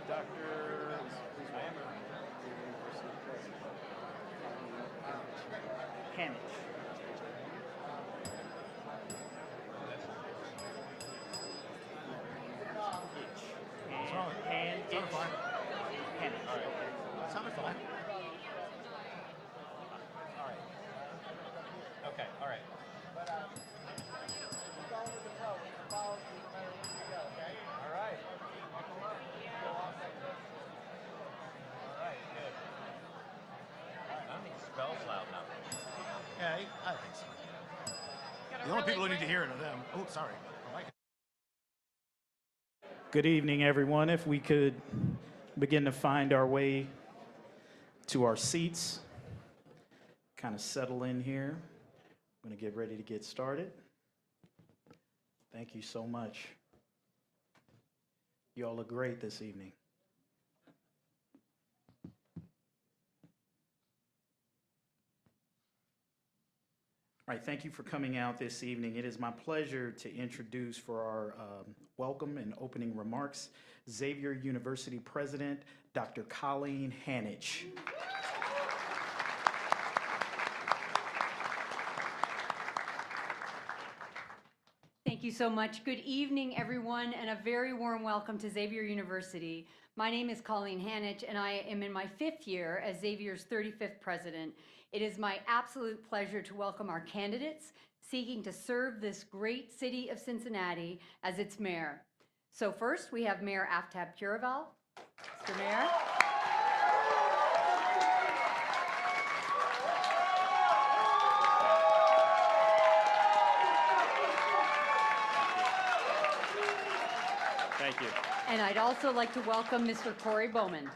Dr. Hanich. What's wrong? Sounded fine. Hanich. All right. Sounded fine. All right. Okay. All right. All right. All right. Good. I don't think it spells loud enough. Yeah, I think so. The only people who need to hear it are them. Oh, sorry. Good evening, everyone. If we could begin to find our way to our seats, kind of settle in here. I'm going to get ready to get started. Thank you so much. You all look great this evening. All right, thank you for coming out this evening. It is my pleasure to introduce for our welcome and opening remarks, Xavier University President, Dr. Colleen Hanich. Thank you so much. Good evening, everyone, and a very warm welcome to Xavier University. My name is Colleen Hanich, and I am in my 5th year as Xavier's 35th president. It is my absolute pleasure to welcome our candidates seeking to serve this great city of Cincinnati as its mayor. So first, we have Mayor Aftab Pureval. Mr. Mayor. Thank you. And I'd also like to welcome Mr. Cory Bowman.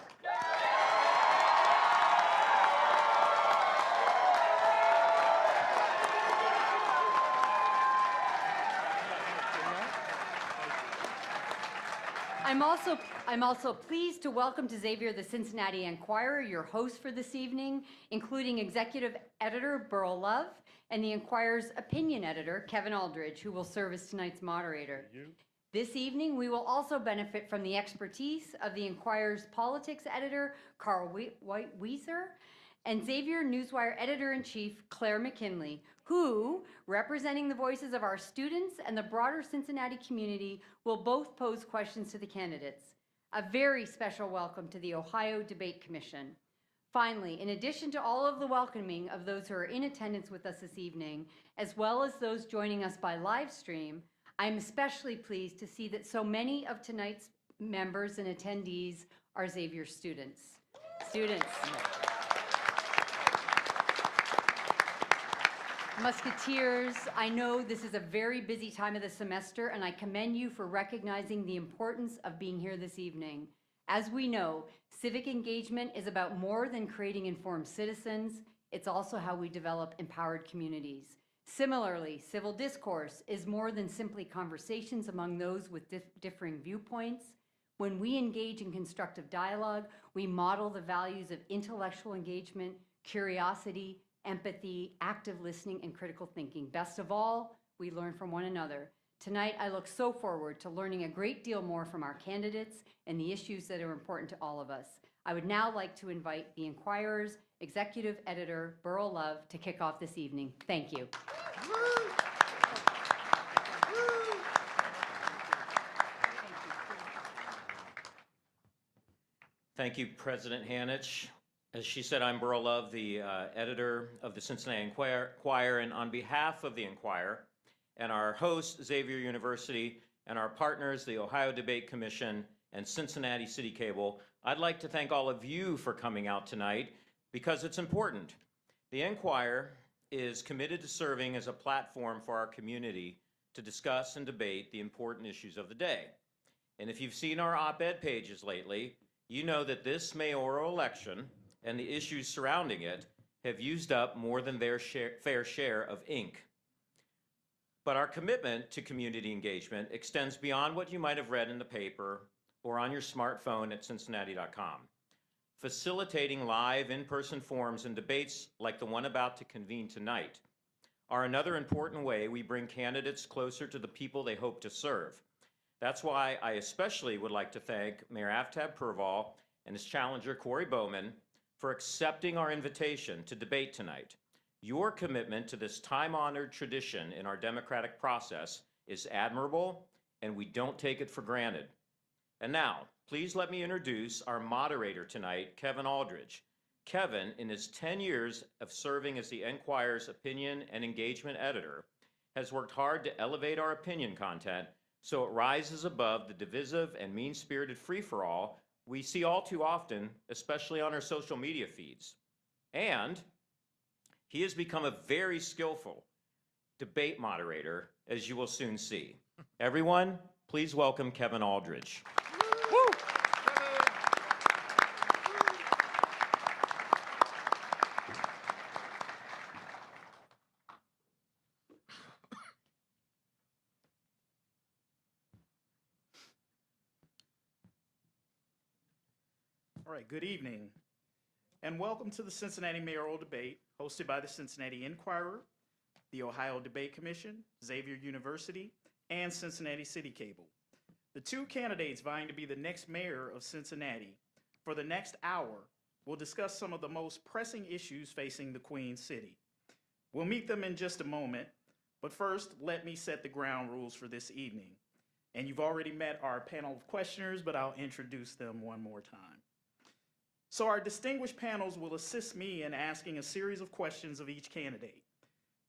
I'm also pleased to welcome to Xavier the Cincinnati Enquirer, your host for this evening, including Executive Editor Burl Love and the Enquirer's Opinion Editor, Kevin Aldridge, who will serve as tonight's moderator. This evening, we will also benefit from the expertise of the Enquirer's Politics Editor, Carl Weiser, and Xavier Newswire Editor-in-Chief, Claire McKinley, who, representing the voices of our students and the broader Cincinnati community, will both pose questions to the candidates. A very special welcome to the Ohio Debate Commission. Finally, in addition to all of the welcoming of those who are in attendance with us this evening, as well as those joining us by live stream, I'm especially pleased to see that so many of tonight's members and attendees are Xavier students. Musketeers, I know this is a very busy time of the semester, and I commend you for recognizing the importance of being here this evening. As we know, civic engagement is about more than creating informed citizens. It's also how we develop empowered communities. Similarly, civil discourse is more than simply conversations among those with differing viewpoints. When we engage in constructive dialogue, we model the values of intellectual engagement, curiosity, empathy, active listening, and critical thinking. Best of all, we learn from one another. Tonight, I look so forward to learning a great deal more from our candidates and the issues that are important to all of us. I would now like to invite the Enquirer's Executive Editor, Burl Love, to kick off this evening. Thank you. Thank you, President Hanich. As she said, I'm Burl Love, the editor of the Cincinnati Enquirer, and on behalf of the Enquirer and our host, Xavier University, and our partners, the Ohio Debate Commission and Cincinnati City Cable, I'd like to thank all of you for coming out tonight because it's important. The Enquirer is committed to serving as a platform for our community to discuss and debate the important issues of the day. And if you've seen our op-ed pages lately, you know that this mayoral election and the issues surrounding it have used up more than their fair share of ink. But our commitment to community engagement extends beyond what you might have read in the paper or on your smartphone at cincinnati.com. Facilitating live in-person forums and debates like the one about to convene tonight are another important way we bring candidates closer to the people they hope to serve. That's why I especially would like to thank Mayor Aftab Pureval and his challenger, Cory Bowman, for accepting our invitation to debate tonight. Your commitment to this time-honored tradition in our democratic process is admirable, and we don't take it for granted. And now, please let me introduce our moderator tonight, Kevin Aldridge. Kevin, in his 10 years of serving as the Enquirer's opinion and engagement editor, has worked hard to elevate our opinion content so it rises above the divisive and mean-spirited free-for-all we see all too often, especially on our social media feeds. And he has become a very skillful debate moderator, as you will soon see. Everyone, please welcome Kevin Aldridge. All right, good evening, and welcome to the Cincinnati mayoral debate hosted by the Cincinnati Enquirer, the Ohio Debate Commission, Xavier University, and Cincinnati City Cable. The two candidates vying to be the next mayor of Cincinnati for the next hour will discuss some of the most pressing issues facing the Queen City. We'll meet them in just a moment, but first, let me set the ground rules for this evening. And you've already met our panel of questioners, but I'll introduce them one more time. So our distinguished panels will assist me in asking a series of questions of each candidate.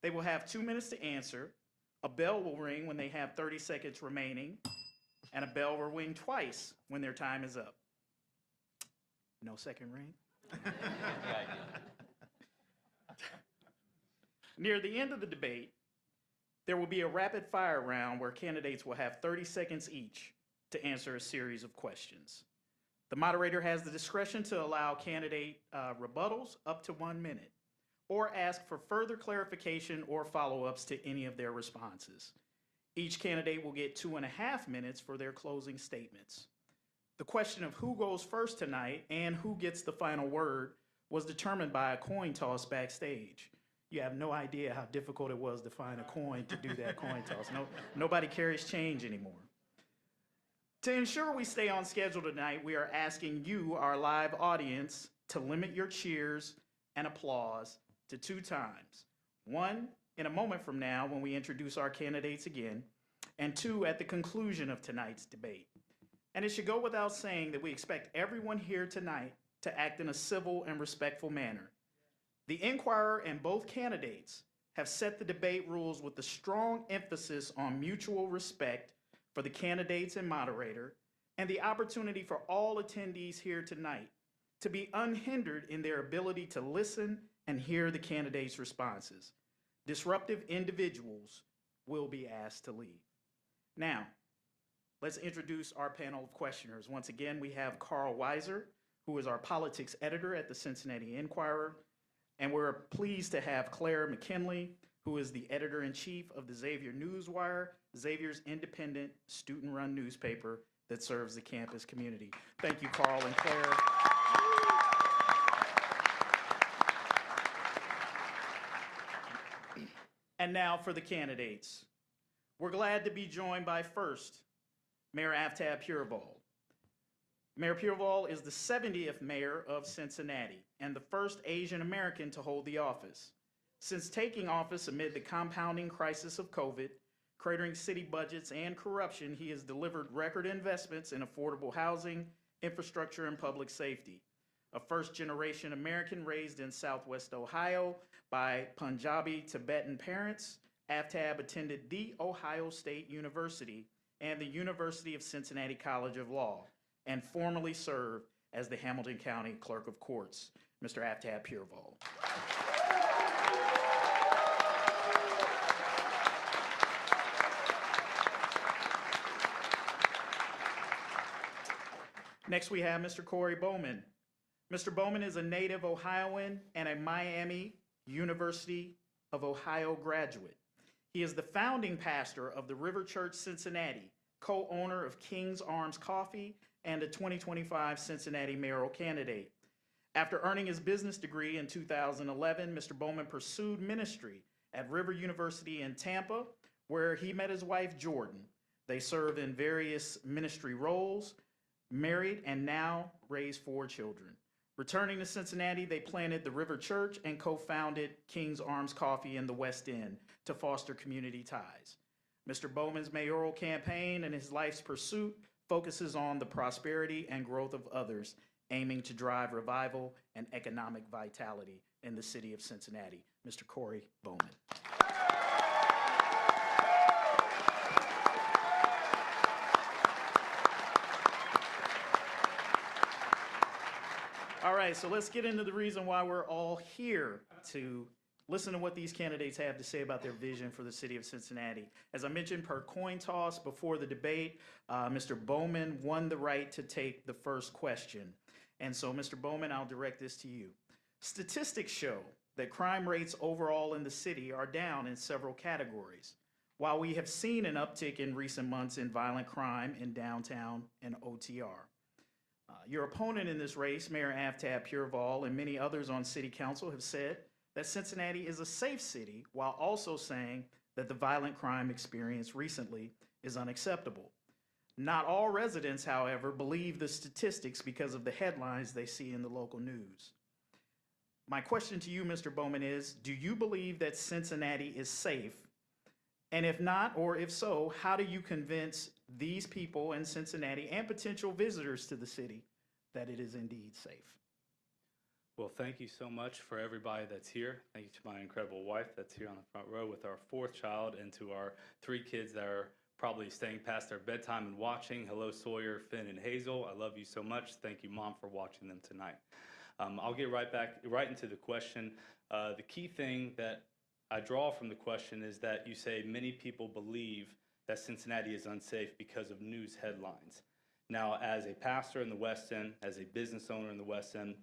They will have 2 minutes to answer. A bell will ring when they have 30 seconds remaining, and a bell will ring twice when their time is up. No second ring? Near the end of the debate, there will be a rapid fire round where candidates will have 30 seconds each to answer a series of questions. The moderator has the discretion to allow candidate rebuttals up to 1 minute, or ask for further clarification or follow-ups to any of their responses. Each candidate will get 2.5 minutes for their closing statements. The question of who goes first tonight and who gets the final word was determined by a coin toss backstage. You have no idea how difficult it was to find a coin to do that coin toss. Nobody carries change anymore. To ensure we stay on schedule tonight, we are asking you, our live audience, to limit your cheers and applause to 2 times. 1, in a moment from now when we introduce our candidates again, and 2, at the conclusion of tonight's debate. And it should go without saying that we expect everyone here tonight to act in a civil and respectful manner. The Enquirer and both candidates have set the debate rules with a strong emphasis on mutual respect for the candidates and moderator, and the opportunity for all attendees here tonight to be unhindered in their ability to listen and hear the candidates' responses. Disruptive individuals will be asked to leave. Now, let's introduce our panel of questioners. Once again, we have Carl Weiser, who is our politics editor at the Cincinnati Enquirer, and we're pleased to have Claire McKinley, who is the editor-in-chief of the Xavier Newswire, Xavier's independent, student-run newspaper that serves the campus community. Thank you, Carl and Claire. And now for the candidates. We're glad to be joined by first, Mayor Aftab Pureval. Mayor Pureval is the 70th mayor of Cincinnati and the first Asian American to hold the office. Since taking office amid the compounding crisis of COVID, cratering city budgets, and corruption, he has delivered record investments in affordable housing, infrastructure, and public safety. A first-generation American raised in Southwest Ohio by Punjabi Tibetan parents, Aftab attended The Ohio State University and the University of Cincinnati College of Law, and formerly served as the Hamilton County Clerk of Courts. Mr. Aftab Pureval. Next, we have Mr. Cory Bowman. Mr. Bowman is a native Ohioan and a Miami University of Ohio graduate. He is the founding pastor of the River Church Cincinnati, co-owner of King's Arms Coffee, and a 2025 Cincinnati mayoral candidate. After earning his business degree in 2011, Mr. Bowman pursued ministry at River University in Tampa, where he met his wife, Jordan. They serve in various ministry roles, married, and now raise 4 children. Returning to Cincinnati, they planted the River Church and co-founded King's Arms Coffee in the West End to foster community ties. Mr. Bowman's mayoral campaign and his life's pursuit focuses on the prosperity and growth of others, aiming to drive revival and economic vitality in the city of Cincinnati. Mr. Cory Bowman. All right, so let's get into the reason why we're all here, to listen to what these candidates have to say about their vision for the city of Cincinnati. As I mentioned, per coin toss before the debate, Mr. Bowman won the right to take the first question. And so, Mr. Bowman, I'll direct this to you. Statistics show that crime rates overall in the city are down in several categories. While we have seen an uptick in recent months in violent crime in downtown and OTR. Your opponent in this race, Mayor Aftab Pureval, and many others on city council have said that Cincinnati is a safe city, while also saying that the violent crime experience recently is unacceptable. Not all residents, however, believe the statistics because of the headlines they see in the local news. My question to you, Mr. Bowman, is, do you believe that Cincinnati is safe? And if not, or if so, how do you convince these people in Cincinnati and potential visitors to the city that it is indeed safe? Well, thank you so much for everybody that's here. Thank you to my incredible wife that's here on the front row with our 4th child, and to our 3 kids that are probably staying past their bedtime and watching. Hello, Sawyer, Finn, and Hazel. I love you so much. Thank you, Mom, for watching them tonight. I'll get right into the question. The key thing that I draw from the question is that you say many people believe that Cincinnati is unsafe because of news headlines. Now, as a pastor in the West End, as a business owner in the West End,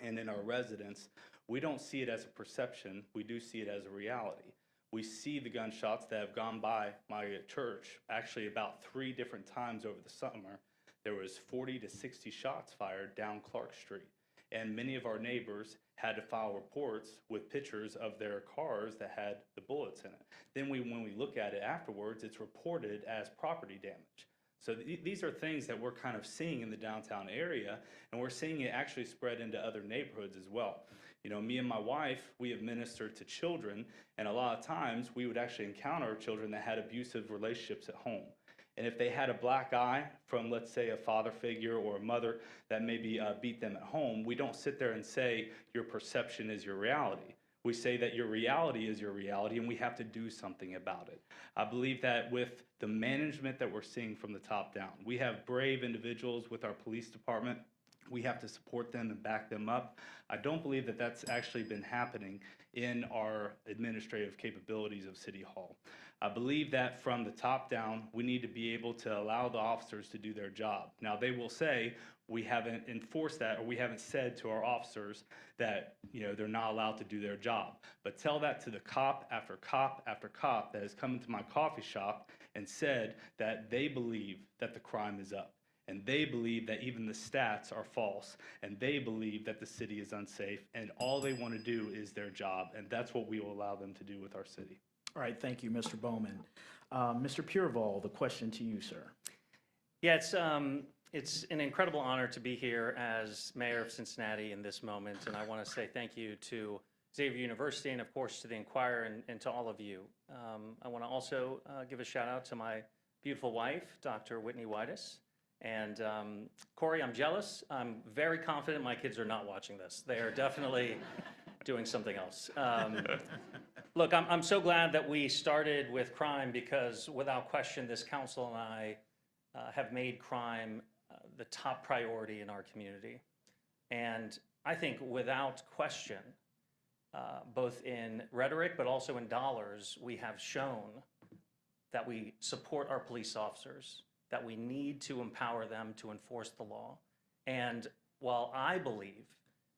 and in our residents, we don't see it as a perception, we do see it as a reality. We see the gunshots that have gone by my church, actually about 3 different times over the summer. There was 40 to 60 shots fired down Clark Street. And many of our neighbors had to file reports with pictures of their cars that had the bullets in it. Then when we look at it afterwards, it's reported as property damage. So these are things that we're kind of seeing in the downtown area, and we're seeing it actually spread into other neighborhoods as well. You know, me and my wife, we have ministered to children, and a lot of times we would actually encounter children that had abusive relationships at home. And if they had a black eye from, let's say, a father figure or a mother that maybe beat them at home, we don't sit there and say your perception is your reality. We say that your reality is your reality, and we have to do something about it. I believe that with the management that we're seeing from the top down, we have brave individuals with our police department. We have to support them and back them up. I don't believe that that's actually been happening in our administrative capabilities of City Hall. I believe that from the top down, we need to be able to allow the officers to do their job. Now, they will say, we haven't enforced that, or we haven't said to our officers that, you know, they're not allowed to do their job. But tell that to the cop after cop after cop that has come into my coffee shop and said that they believe that the crime is up. And they believe that even the stats are false, and they believe that the city is unsafe, and all they want to do is their job, and that's what we will allow them to do with our city. All right, thank you, Mr. Bowman. Mr. Pureval, the question to you, sir. Yeah, it's an incredible honor to be here as mayor of Cincinnati in this moment, and I want to say thank you to Xavier University and, of course, to the Inquirer and to all of you. I want to also give a shout out to my beautiful wife, Dr. Whitney Whitus. And Cory, I'm jealous. I'm very confident my kids are not watching this. They are definitely doing something else. Look, I'm so glad that we started with crime, because without question, this council and I have made crime the top priority in our community. And I think without question, both in rhetoric but also in dollars, we have shown that we support our police officers, that we need to empower them to enforce the law. And while I believe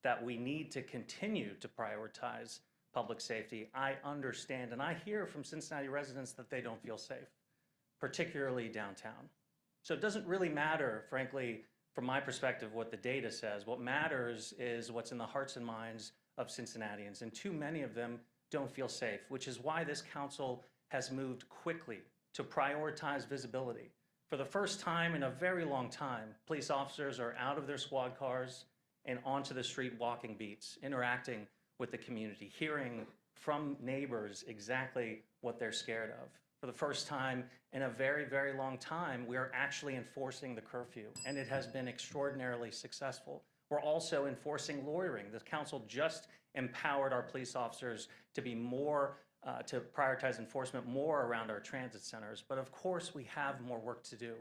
that we need to continue to prioritize public safety, I understand and I hear from Cincinnati residents that they don't feel safe, particularly downtown. So it doesn't really matter, frankly, from my perspective, what the data says. What matters is what's in the hearts and minds of Cincinnatians, and too many of them don't feel safe, which is why this council has moved quickly to prioritize visibility, For the first time in a very long time, police officers are out of their squad cars and onto the street walking beats, interacting with the community, hearing from neighbors exactly what they're scared of. For the first time in a very, very long time, we are actually enforcing the curfew, and it has been extraordinarily successful. We're also enforcing loitering. The council just empowered our police officers to be more, to prioritize enforcement more around our transit centers. But of course, we have more work to do.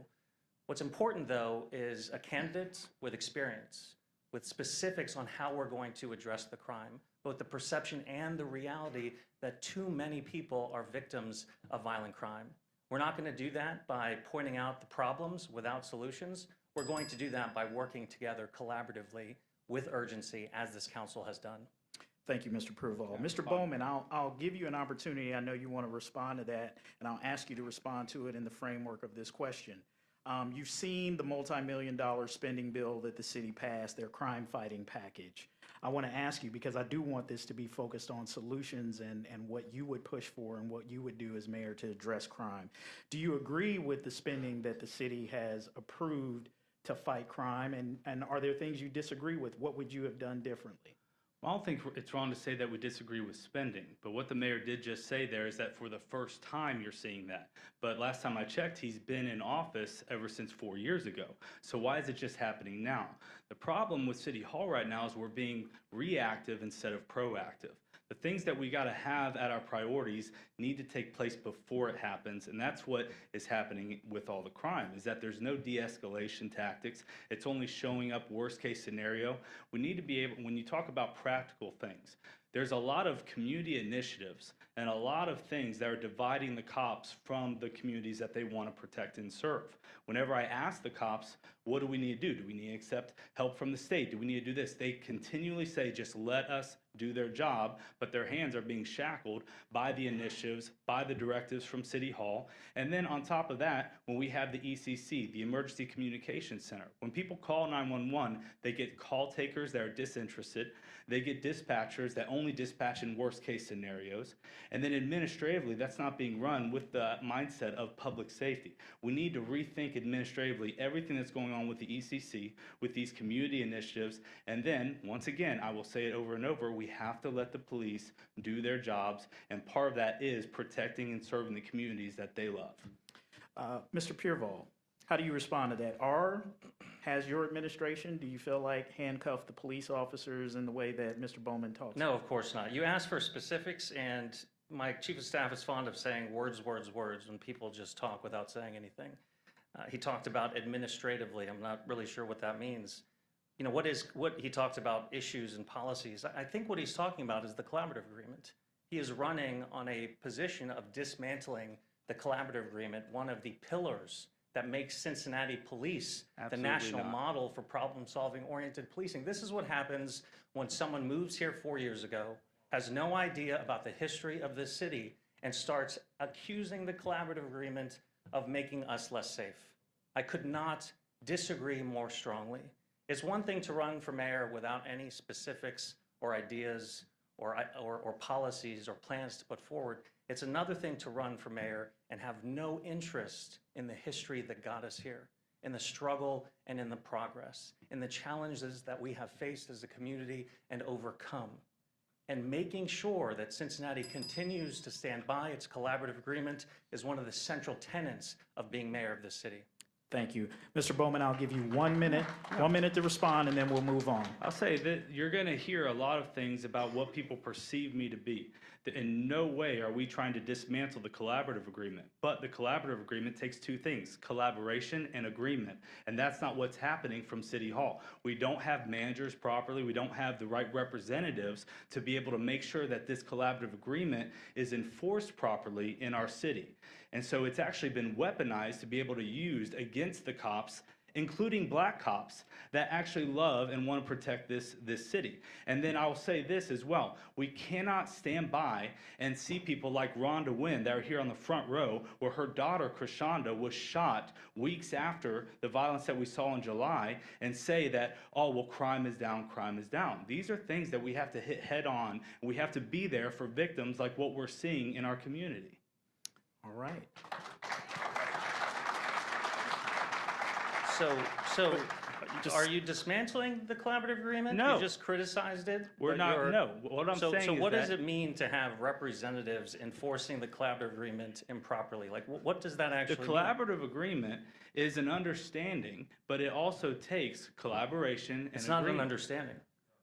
What's important, though, is a candidate with experience, with specifics on how we're going to address the crime, both the perception and the reality that too many people are victims of violent crime. We're not going to do that by pointing out the problems without solutions. We're going to do that by working together collaboratively with urgency, as this council has done. Thank you, Mr. Pureval. Mr. Bowman, I'll give you an opportunity. I know you want to respond to that, and I'll ask you to respond to it in the framework of this question. You've seen the multi-million-dollar spending bill that the city passed, their crime-fighting package. I want to ask you, because I do want this to be focused on solutions and what you would push for and what you would do as mayor to address crime. Do you agree with the spending that the city has approved to fight crime, and are there things you disagree with? What would you have done differently? Well, I don't think it's wrong to say that we disagree with spending, but what the mayor did just say there is that for the first time you're seeing that. But last time I checked, he's been in office ever since 4 years ago. So why is it just happening now? The problem with City Hall right now is we're being reactive instead of proactive. The things that we got to have at our priorities need to take place before it happens, and that's what is happening with all the crime, is that there's no de-escalation tactics. It's only showing up worst case scenario. We need to be able, when you talk about practical things, there's a lot of community initiatives and a lot of things that are dividing the cops from the communities that they want to protect and serve. Whenever I ask the cops, what do we need to do? Do we need to accept help from the state? Do we need to do this? They continually say, just let us do their job, but their hands are being shackled by the initiatives, by the directives from City Hall. And then on top of that, when we have the ECC, the Emergency Communications Center, when people call 911, they get call takers that are disinterested. They get dispatchers that only dispatch in worst case scenarios. And then administratively, that's not being run with the mindset of public safety. We need to rethink administratively everything that's going on with the ECC, with these community initiatives. And then, once again, I will say it over and over, we have to let the police do their jobs. And part of that is protecting and serving the communities that they love. Mr. Pureval, how do you respond to that? Has your administration, do you feel like, handcuffed the police officers in the way that Mr. Bowman talks? No, of course not. You asked for specifics, and my chief of staff is fond of saying words, words, words when people just talk without saying anything. He talked about administratively. I'm not really sure what that means. You know, what he talked about issues and policies. I think what he's talking about is the collaborative agreement. He is running on a position of dismantling the collaborative agreement, one of the pillars that makes Cincinnati police the national model for problem-solving oriented policing. This is what happens when someone moves here 4 years ago, has no idea about the history of this city, and starts accusing the collaborative agreement of making us less safe. I could not disagree more strongly. It's one thing to run for mayor without any specifics or ideas or policies or plans to put forward. It's another thing to run for mayor and have no interest in the history that got us here, in the struggle and in the progress, in the challenges that we have faced as a community and overcome. And making sure that Cincinnati continues to stand by its collaborative agreement is one of the central tenets of being mayor of this city. Thank you. Mr. Bowman, I'll give you 1 minute, 1 minute to respond, and then we'll move on. I'll say that you're going to hear a lot of things about what people perceive me to be. In no way are we trying to dismantle the collaborative agreement, but the collaborative agreement takes two things, collaboration and agreement, and that's not what's happening from City Hall. We don't have managers properly, we don't have the right representatives to be able to make sure that this collaborative agreement is enforced properly in our city. And so it's actually been weaponized to be able to use against the cops, including black cops that actually love and want to protect this city. And then I'll say this as well. We cannot stand by and see people like Rhonda Wynn that are here on the front row, where her daughter, Krishanda, was shot weeks after the violence that we saw in July, and say that, oh, well, crime is down, crime is down. These are things that we have to hit head on, and we have to be there for victims like what we're seeing in our community. All right. So are you dismantling the collaborative agreement? No. You just criticized it? We're but not, you're- no. What I'm saying So is what does that it mean to have representatives enforcing the collaborative agreement improperly? Like, what does that the actually mean? collaborative agreement is an understanding, but it also takes collaboration and It's not an agreement. understanding.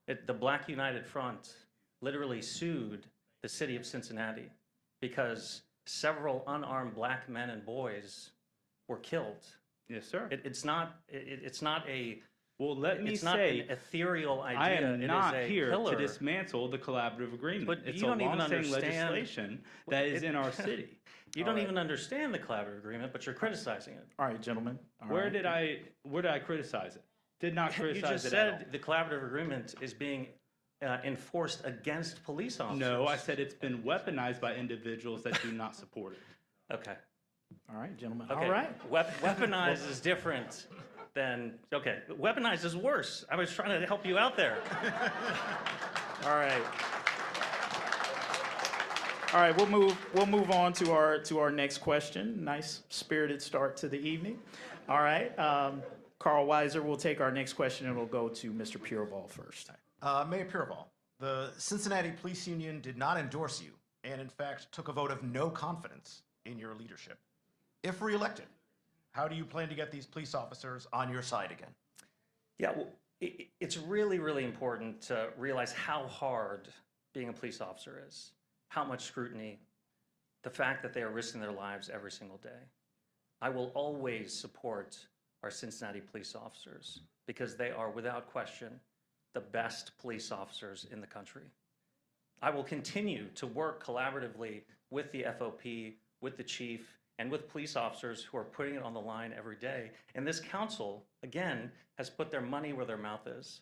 The Black United Front literally sued the city of Cincinnati because several unarmed black men and boys were killed. Yes, sir. It's not a Well, let me it's not say, an ethereal idea. I am It is not a here pillar. to dismantle the collaborative agreement. But It's you don't a even long-standing understand- legislation that is in our city. You All don't right. even understand the collaborative agreement, but you're criticizing it. All right, gentlemen. All Where right. did I criticize it? Did not You criticize just it at all. said the collaborative agreement is being enforced against police officers. No, I said it's been weaponized by individuals that do not support it. Okay. All right, gentlemen. Okay. All right. Weaponized is different than, okay, weaponized is worse. I was trying to help you out there. All right. All right, we'll move on to our next question. Nice spirited start to the evening. All right, Carl Weiser will take our next question, and we'll go to Mr. Pureval first. Mayor Pureval, the Cincinnati Police Union did not endorse you and, in fact, took a vote of no confidence in your leadership. If reelected, how do you plan to get these police officers on your side again? Yeah, well, it's really, really important to realize how hard being a police officer is, how much scrutiny, the fact that they are risking their lives every single day. I will always support our Cincinnati police officers because they are, without question, the best police officers in the country. I will continue to work collaboratively with the FOP, with the chief, and with police officers who are putting it on the line every day. And this council, again, has put their money where their mouth is.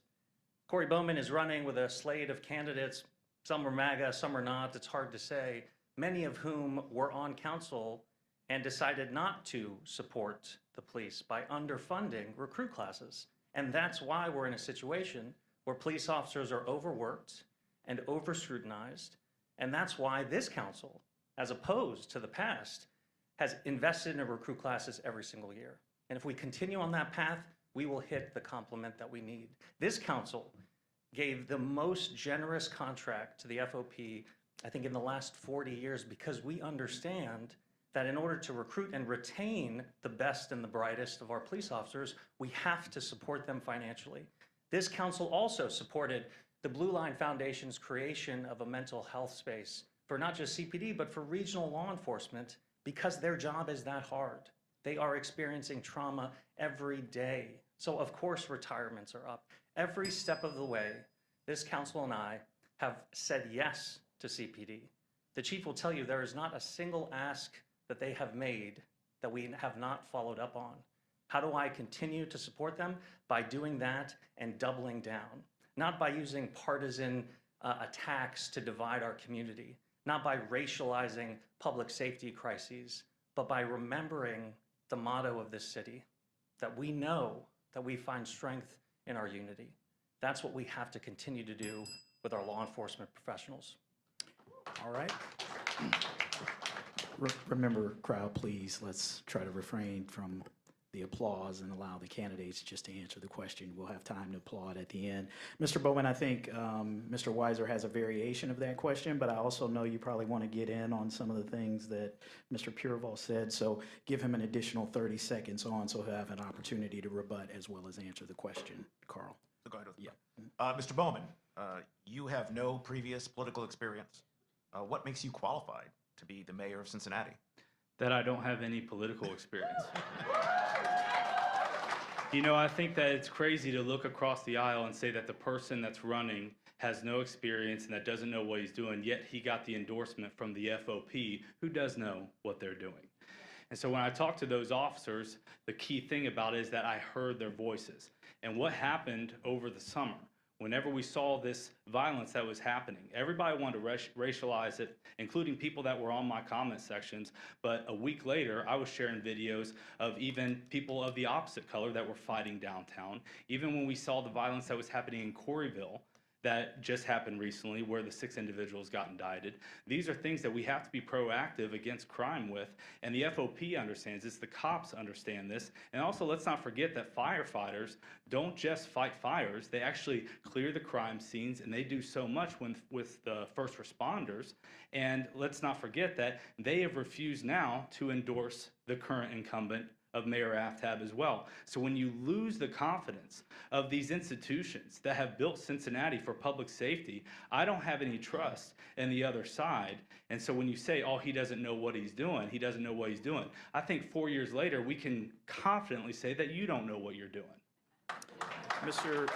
Cory Bowman is running with a slate of candidates. Some are MAGA, some are not. It's hard to say. Many of whom were on council and decided not to support the police by underfunding recruit classes. And that's why we're in a situation where police officers are overworked and over-scrutinized. And that's why this council, as opposed to the past, has invested in recruit classes every single year. And if we continue on that path, we will hit the complement that we need. This council gave the most generous contract to the FOP, I think, in the last 40 years, because we understand that in order to recruit and retain the best and the brightest of our police officers, we have to support them financially. This council also supported the Blue Line Foundation's creation of a mental health space for not just CPD, but for regional law enforcement, because their job is that hard. They are experiencing trauma every day. So of course retirements are up. Every step of the way, this council and I have said yes to CPD. The chief will tell you there is not a single ask that they have made that we have not followed up on. How do I continue to support them? By doing that and doubling down. Not by using partisan attacks to divide our community, not by racializing public safety crises, but by remembering the motto of this city, that we know that we find strength in our unity. That's what we have to continue to do with our law enforcement professionals. All right. Remember, crowd, please, let's try to refrain from the applause and allow the candidates just to answer the question. We'll have time to applaud at the end. Mr. Bowman, I think Mr. Weiser has a variation of that question, but I also know you probably want to get in on some of the things that Mr. Pureval said, so give him an additional 30 seconds on so he'll have an opportunity to rebut as well as answer the question. Carl. Go ahead with the Yeah. Mr. Bowman, you have no previous political experience. What makes you qualified to be the mayor of Cincinnati? That I don't have any political experience. You know, I think that it's crazy to look across the aisle and say that the person that's running has no experience and that doesn't know what he's doing, yet he got the endorsement from the FOP, who does know what they're doing. And so when I talk to those officers, the key thing about it is that I heard their voices. And what happened over the summer, whenever we saw this violence that was happening, everybody wanted to racialize it, including people that were on my comment sections. But a week later, I was sharing videos of even people of the opposite color that were fighting downtown. Even when we saw the violence that was happening in Coryville, that just happened recently where the 6 individuals got indicted. These are things that we have to be proactive against crime with, and the FOP understands this, the cops understand this, and also let's not forget that firefighters don't just fight fires, they actually clear the crime scenes, and they do so much with the first responders, and let's not forget that they have refused now to endorse the current incumbent of Mayor Aftab as well. So when you lose the confidence of these institutions that have built Cincinnati for public safety, I don't have any trust in the other side. And so when you say, oh, he doesn't know what he's doing, he doesn't know what he's doing, I think 4 years later, we can confidently say that you don't know what you're doing. Mr.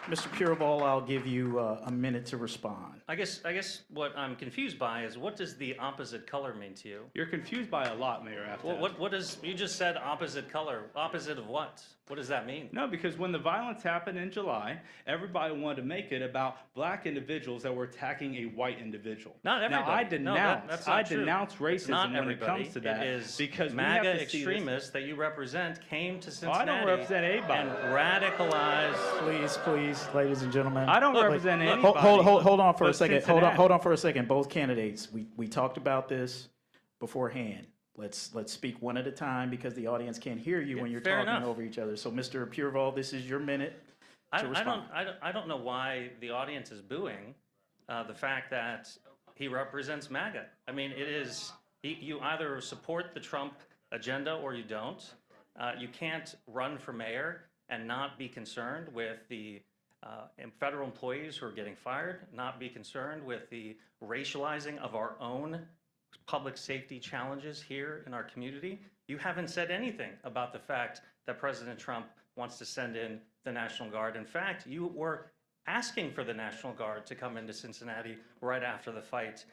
Pureval, I'll give you a minute to respond. I guess what I'm confused by is, what does the opposite color mean to you? You're confused by a lot, Mayor Aftab. Well, what is, you just said opposite color. Opposite of what? What does that mean? No, because when the violence happened in July, everybody wanted to make it about black individuals that were attacking a white individual. Not everybody. Now, That's I not true. denounce It's racism not when it comes to that. It is because MAGA we have to see this. extremists that you represent came to Cincinnati I don't represent anybody. and radicalized. Please, ladies and gentlemen. I don't represent anybody. Hold on for a but second. Cincinnati. Hold on for a second. Both candidates, we talked about this beforehand. Let's speak one at a time because the audience can't hear you when you're fair talking enough. over each other. So, Mr. Pureval, this is your minute to respond. I don't know why the audience is booing the fact that he represents MAGA. I mean, it is, you either support the Trump agenda or you don't. You can't run for mayor and not be concerned with the federal employees who are getting fired, not be concerned with the racializing of our own public safety challenges here in our community. You haven't said anything about the fact that President Trump wants to send in the National Guard. In fact, you were asking for the National Guard to come into Cincinnati right after the fight.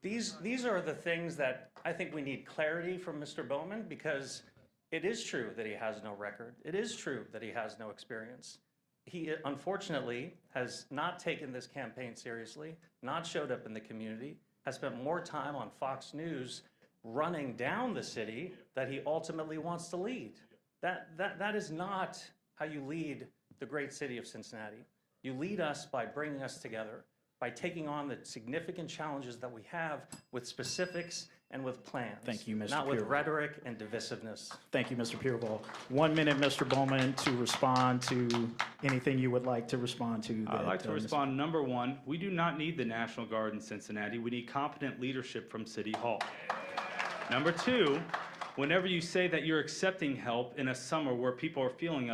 These are the things that I think we need clarity from Mr. Bowman, because it is true that he has no record. It is true that he has no experience. He unfortunately has not taken this campaign seriously, not showed up in the community, has spent more time on Fox News running down the city that he ultimately wants to lead. That is not how you lead the great city of Cincinnati. You lead us by bringing us together, by taking on the significant challenges that we have with specifics and with plans. Thank you, Mr. Not with Pureval. rhetoric and divisiveness. Thank you, Mr. Pureval. 1 minute, Mr. Bowman, to respond to anything you would like to respond to. I'd like to Mr. respond. Number one, we do not need the National Guard in Cincinnati. We need competent leadership from City Hall. Number two, whenever you say that you're accepting help in a summer where people are feeling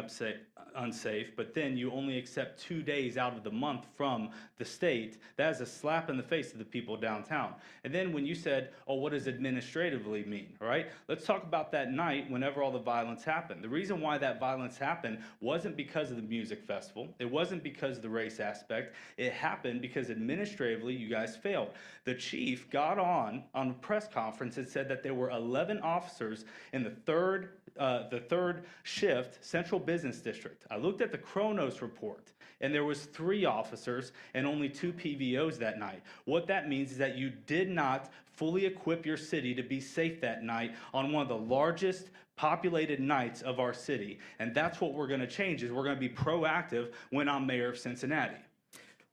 unsafe, but then you only accept 2 days out of the month from the state, that is a slap in the face to the people downtown. And then when you said, oh, what does administratively mean, right? Let's talk about that night whenever all the violence happened. The reason why that violence happened wasn't because of the music festival. It wasn't because of the race aspect. It happened because administratively you guys failed. The chief got on a press conference and said that there were 11 officers in the third shift Central Business District. I looked at the Kronos report, and there was 3 officers and only 2 PVOs that night. What that means is that you did not fully equip your city to be safe that night on one of the largest populated nights of our city. And that's what we're going to change, is we're going to be proactive when I'm mayor of Cincinnati.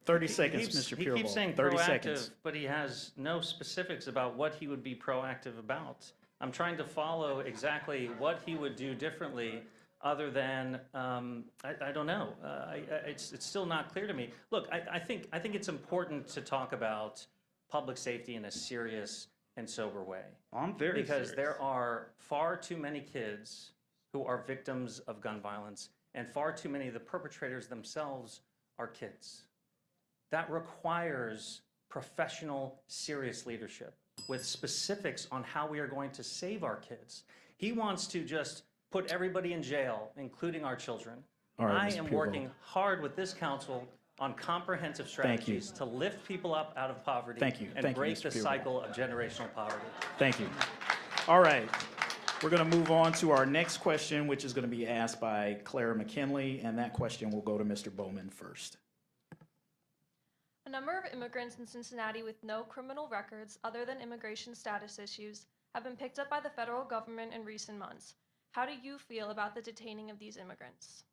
30 seconds, Mr. Pureval. He keeps saying 30 proactive, seconds. but he has no specifics about what he would be proactive about. I'm trying to follow exactly what he would do differently, other than I don't know. It's still not clear to me. Look, I think it's important to talk about public safety in a serious and sober way. I'm very Because serious. there are far too many kids who are victims of gun violence, and far too many of the perpetrators themselves are kids. That requires professional, serious leadership with specifics on how we are going to save our kids. He wants to just put everybody in jail, including our children. All right, I Mr. am Pureval. working hard with this council on comprehensive Thank you. strategies to lift people up out of poverty Thank you. and Thank you, break Mr. the Pureval. cycle of generational poverty. Thank you. All right. We're going to move on to our next question, which is going to be asked by Clara McKinley, and that question will go to Mr. Bowman first. A number of immigrants in Cincinnati with no criminal records other than immigration status issues have been picked up by the federal government in recent months. How do you feel about the detaining of these immigrants?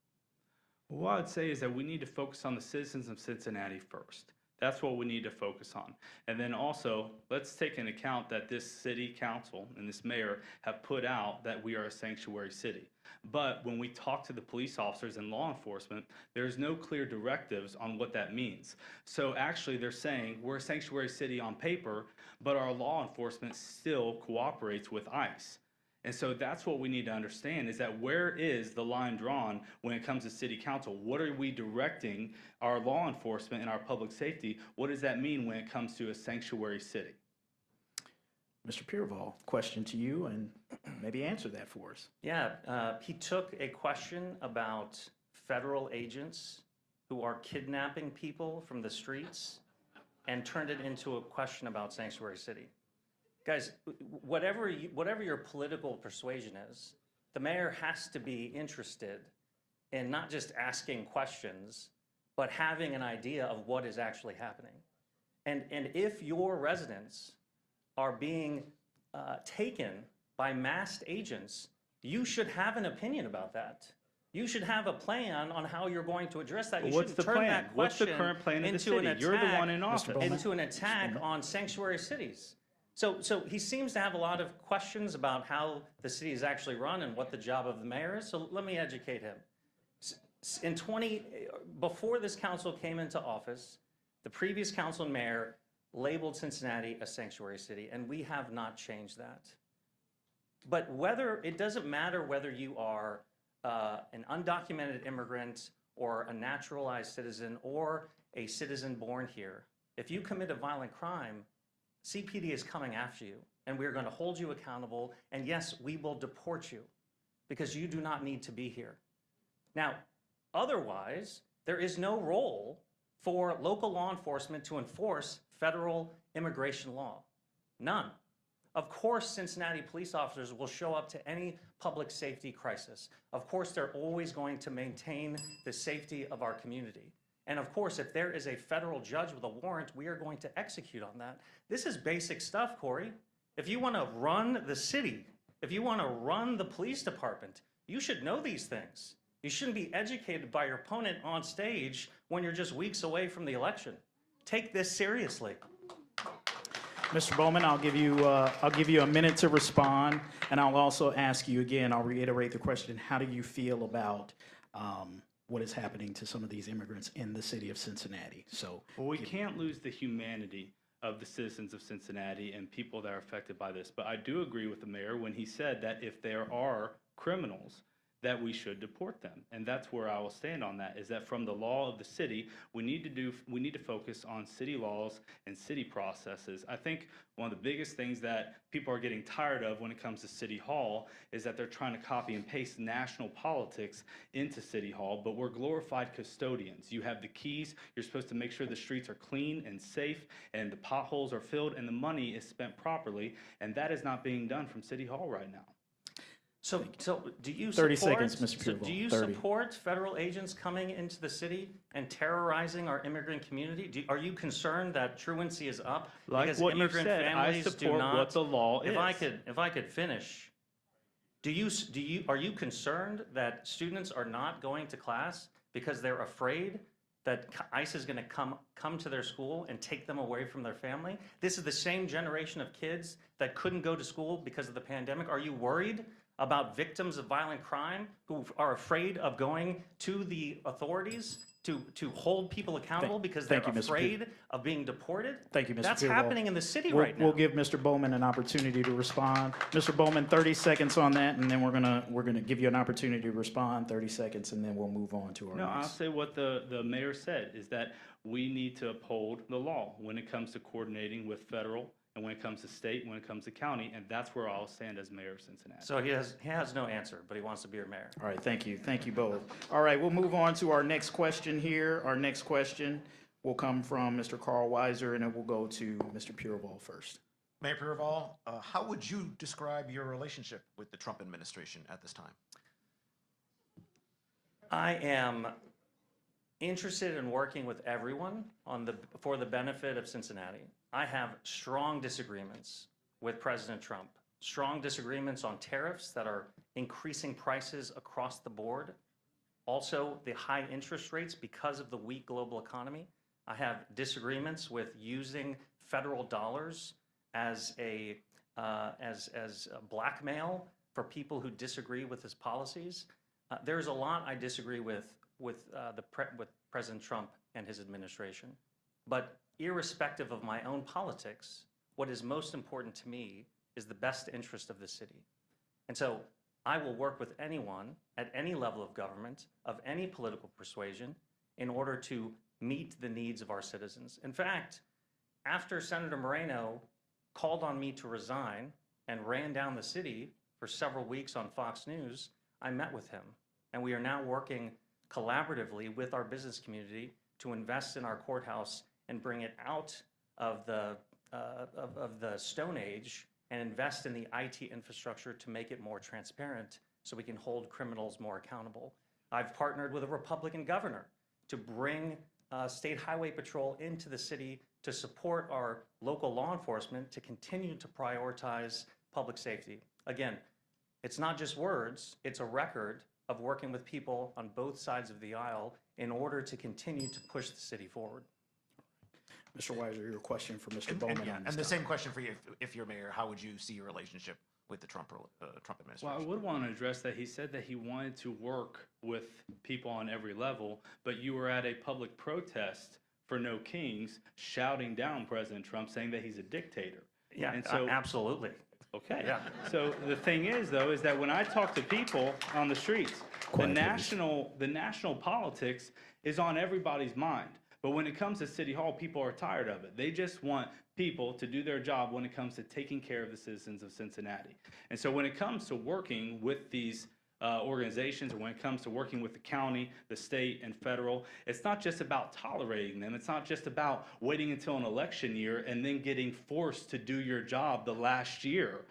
What I'd say is that we need to focus on the citizens of Cincinnati first. That's what we need to focus on. And then also, let's take into account that this city council and this mayor have put out that we are a sanctuary city. But when we talk to the police officers and law enforcement, there's no clear directives on what that means. So actually they're saying we're a sanctuary city on paper, but our law enforcement still cooperates with ICE. And so that's what we need to understand, is that where is the line drawn when it comes to city council? What are we directing our law enforcement and our public safety? What does that mean when it comes to a sanctuary city? Mr. Pureval, question to you, and maybe answer that for us. Yeah, he took a question about federal agents who are kidnapping people from the streets and turned it into a question about sanctuary city. Guys, whatever your political persuasion is, the mayor has to be interested in not just asking questions, but having an idea of what is actually happening. And if your residents are being taken by masked agents, you should have an opinion about that. You should have a plan on how you're going to address that. You What's shouldn't the turn plan? that What's the question current plan in the into an city? You're the one in attack- office. Bowman. into an attack on sanctuary cities. So he seems to have a lot of questions about how the city is actually run and what the job of the mayor is. So let me educate him. Before this council came into office, the previous council and mayor labeled Cincinnati a sanctuary city, and we have not changed that. But it doesn't matter whether you are an undocumented immigrant or a naturalized citizen or a citizen born here. If you commit a violent crime, CPD is coming after you, and we're going to hold you accountable, and yes, we will deport you because you do not need to be here. Now, otherwise, there is no role for local law enforcement to enforce federal immigration law. None. Of course, Cincinnati police officers will show up to any public safety crisis. Of course, they're always going to maintain the safety of our community. And of course, if there is a federal judge with a warrant, we are going to execute on that. This is basic stuff, Cory. If you want to run the city, if you want to run the police department, you should know these things. You shouldn't be educated by your opponent on stage when you're just weeks away from the election. Take this seriously. Mr. Bowman, I'll give you a minute to respond, and I'll also ask you again, I'll reiterate the question, how do you feel about what is happening to some of these immigrants in the city of Cincinnati? Well, we can't lose the humanity of the citizens of Cincinnati and people that are affected by this. But I do agree with the mayor when he said that if there are criminals, that we should deport them. And that's where I will stand on that, is that from the law of the city, we need to focus on city laws and city processes. I think one of the biggest things that people are getting tired of when it comes to City Hall is that they're trying to copy and paste national politics into City Hall, but we're glorified custodians. You have the keys, you're supposed to make sure the streets are clean and safe and the potholes are filled and the money is spent properly, and that is not being done from City Hall right now. So do you 30 support, seconds, Mr. so Pureval, do you 30. support federal agents coming into the city and terrorizing our immigrant community? Are you concerned that truancy is up Like because what you immigrant said, I families do support not? what the law is. If I could finish, are you concerned that students are not going to class because they're afraid that ICE is going to come to their school and take them away from their family? This is the same generation of kids that couldn't go to school because of the pandemic. Are you worried about victims of violent crime who are afraid of going to the authorities to hold people accountable because they're thank you, Mr. afraid of being deported? Thank you, Mr. That's Pureval. happening in the city We'll, right now. we'll give Mr. Bowman an opportunity to respond. Mr. Bowman, 30 seconds on that, and then we're gonna give you an opportunity to respond, 30 seconds, and then we'll move on to our No, I'll next. say what the mayor said, is that we need to uphold the law when it comes to coordinating with federal and when it comes to state, when it comes to county, and that's where I'll stand as mayor of Cincinnati. So he has no answer, but he wants to be your mayor. All right, thank you both. All right, we'll move on to our next question here. Our next question will come from Mr. Carl Weiser, and then we'll go to Mr. Pureval first. Mayor Pureval, how would you describe your relationship with the Trump administration at this time? I am interested in working with everyone for the benefit of Cincinnati. I have strong disagreements with President Trump, strong disagreements on tariffs that are increasing prices across the board. Also, the high interest rates because of the weak global economy. I have disagreements with using federal dollars as a blackmail for people who disagree with his policies. There's a lot I disagree with President Trump and his administration. But irrespective of my own politics, what is most important to me is the best interest of the city. And so I will work with anyone at any level of government, of any political persuasion, in order to meet the needs of our citizens. In fact, after Senator Moreno called on me to resign and ran down the city for several weeks on Fox News, I met with him. And we are now working collaboratively with our business community to invest in our courthouse and bring it out of the Stone Age and invest in the IT infrastructure to make it more transparent so we can hold criminals more accountable. I've partnered with a Republican governor to bring State Highway Patrol into the city to support our local law enforcement to continue to prioritize public safety. Again, it's not just words, it's a record of working with people on both sides of the aisle in order to continue to push the city forward. Mr. Weiser, your question for Mr. Bowman on this And the topic. same question for you, if you're mayor, how would you see your relationship with the Trump Well, administration? I would want to address that he said that he wanted to work with people on every level, but you were at a public protest for No Kings shouting down President Trump, saying that he's a dictator. Yeah, And so, absolutely. okay. Yeah. So the thing is, though, is that when I talk to people on the streets, the national politics is on everybody's mind. But when it comes to City Hall, people are tired of it. They just want people to do their job when it comes to taking care of the citizens of Cincinnati. And so when it comes to working with these organizations, or when it comes to working with the county, the state, and federal, it's not just about tolerating them. It's not just about waiting until an election year and then getting forced to do your job the last year.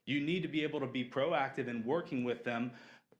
You need to be able to be proactive in working with them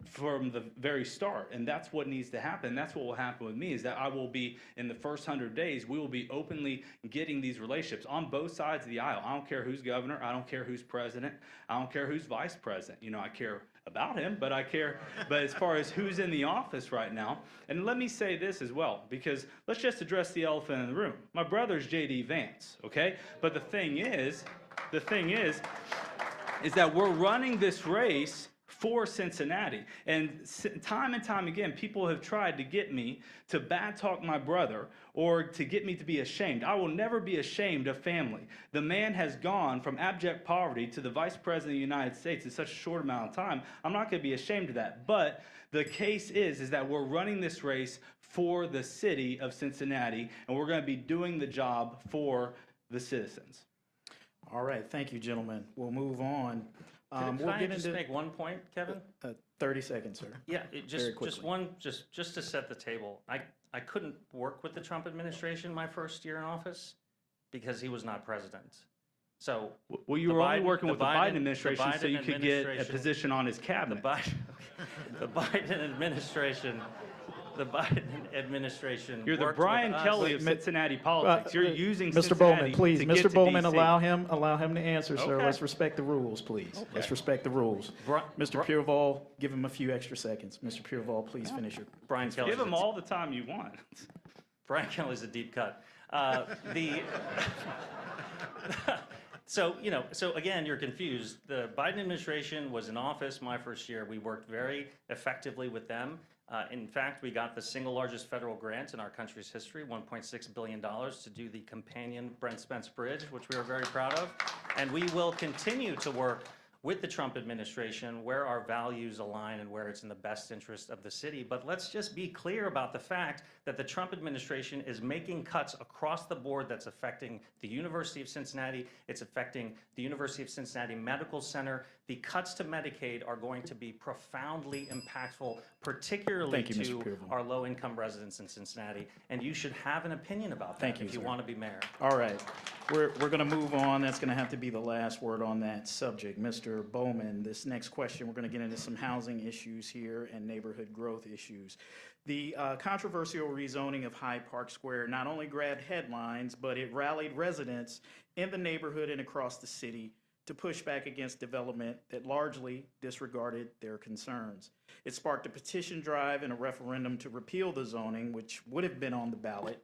from the very start, and that's what needs to happen. That's what will happen with me, is that I will be, in the first 100 days, we will be openly getting these relationships on both sides of the aisle. I don't care who's governor, I don't care who's president, I don't care who's vice president. You know, I care about him, but as far as who's in the office right now. And let me say this as well, because let's just address the elephant in the room. My brother's J.D. Vance, okay? But the thing is that we're running this race for Cincinnati. And time again, people have tried to get me to bad talk my brother or to get me to be ashamed. I will never be ashamed of family. The man has gone from abject poverty to the vice president of the United States in such a short amount of time. I'm not going to be ashamed of that. But the case is that we're running this race for the city of Cincinnati, and we're going to be doing the job for the citizens. All right, thank you, gentlemen. We'll move on. Can I just make one point, Kevin? 30 seconds, sir. Yeah, Very quickly. just to set the table. I couldn't work with the Trump administration my first year in office because he was not president. So Well, you were only working with the Biden administration so you could get a position on his cabinet. The Biden administration. You're the worked Brian with us. Kelly of Cincinnati politics. You're using Mr. Cincinnati Bowman, please. to get Mr. to Bowman, DC. allow him to answer, sir. Okay. Let's respect the rules, please. Let's respect the rules. Mr. Pureval, give him a few extra seconds. Mr. Pureval, please finish your. Brian Kelly. Give him all the time you want. Brian Kelly's a deep cut. So again, you're confused. The Biden administration was in office my first year. We worked very effectively with them. In fact, we got the single largest federal grant in our country's history, $1.6 billion, to do the companion Brent Spence Bridge, which we are very proud of. And we will continue to work with the Trump administration where our values align and where it's in the best interest of the city. But let's just be clear about the fact that the Trump administration is making cuts across the board that's affecting the University of Cincinnati. It's affecting the University of Cincinnati Medical Center. The cuts to Medicaid are going to be profoundly impactful, particularly Thank you, Mr. to Pureval. our low-income residents in Cincinnati. And you should have an opinion about that Thank you, if you sir. want to be mayor. All right, we're going to move on. That's going to have to be the last word on that subject. Mr. Bowman, this next question, we're going to get into some housing issues here and neighborhood growth issues. The controversial rezoning of Hyde Park Square not only grabbed headlines, but it rallied residents in the neighborhood and across the city to push back against development that largely disregarded their concerns. It sparked a petition drive and a referendum to repeal the zoning, which would have been on the ballot,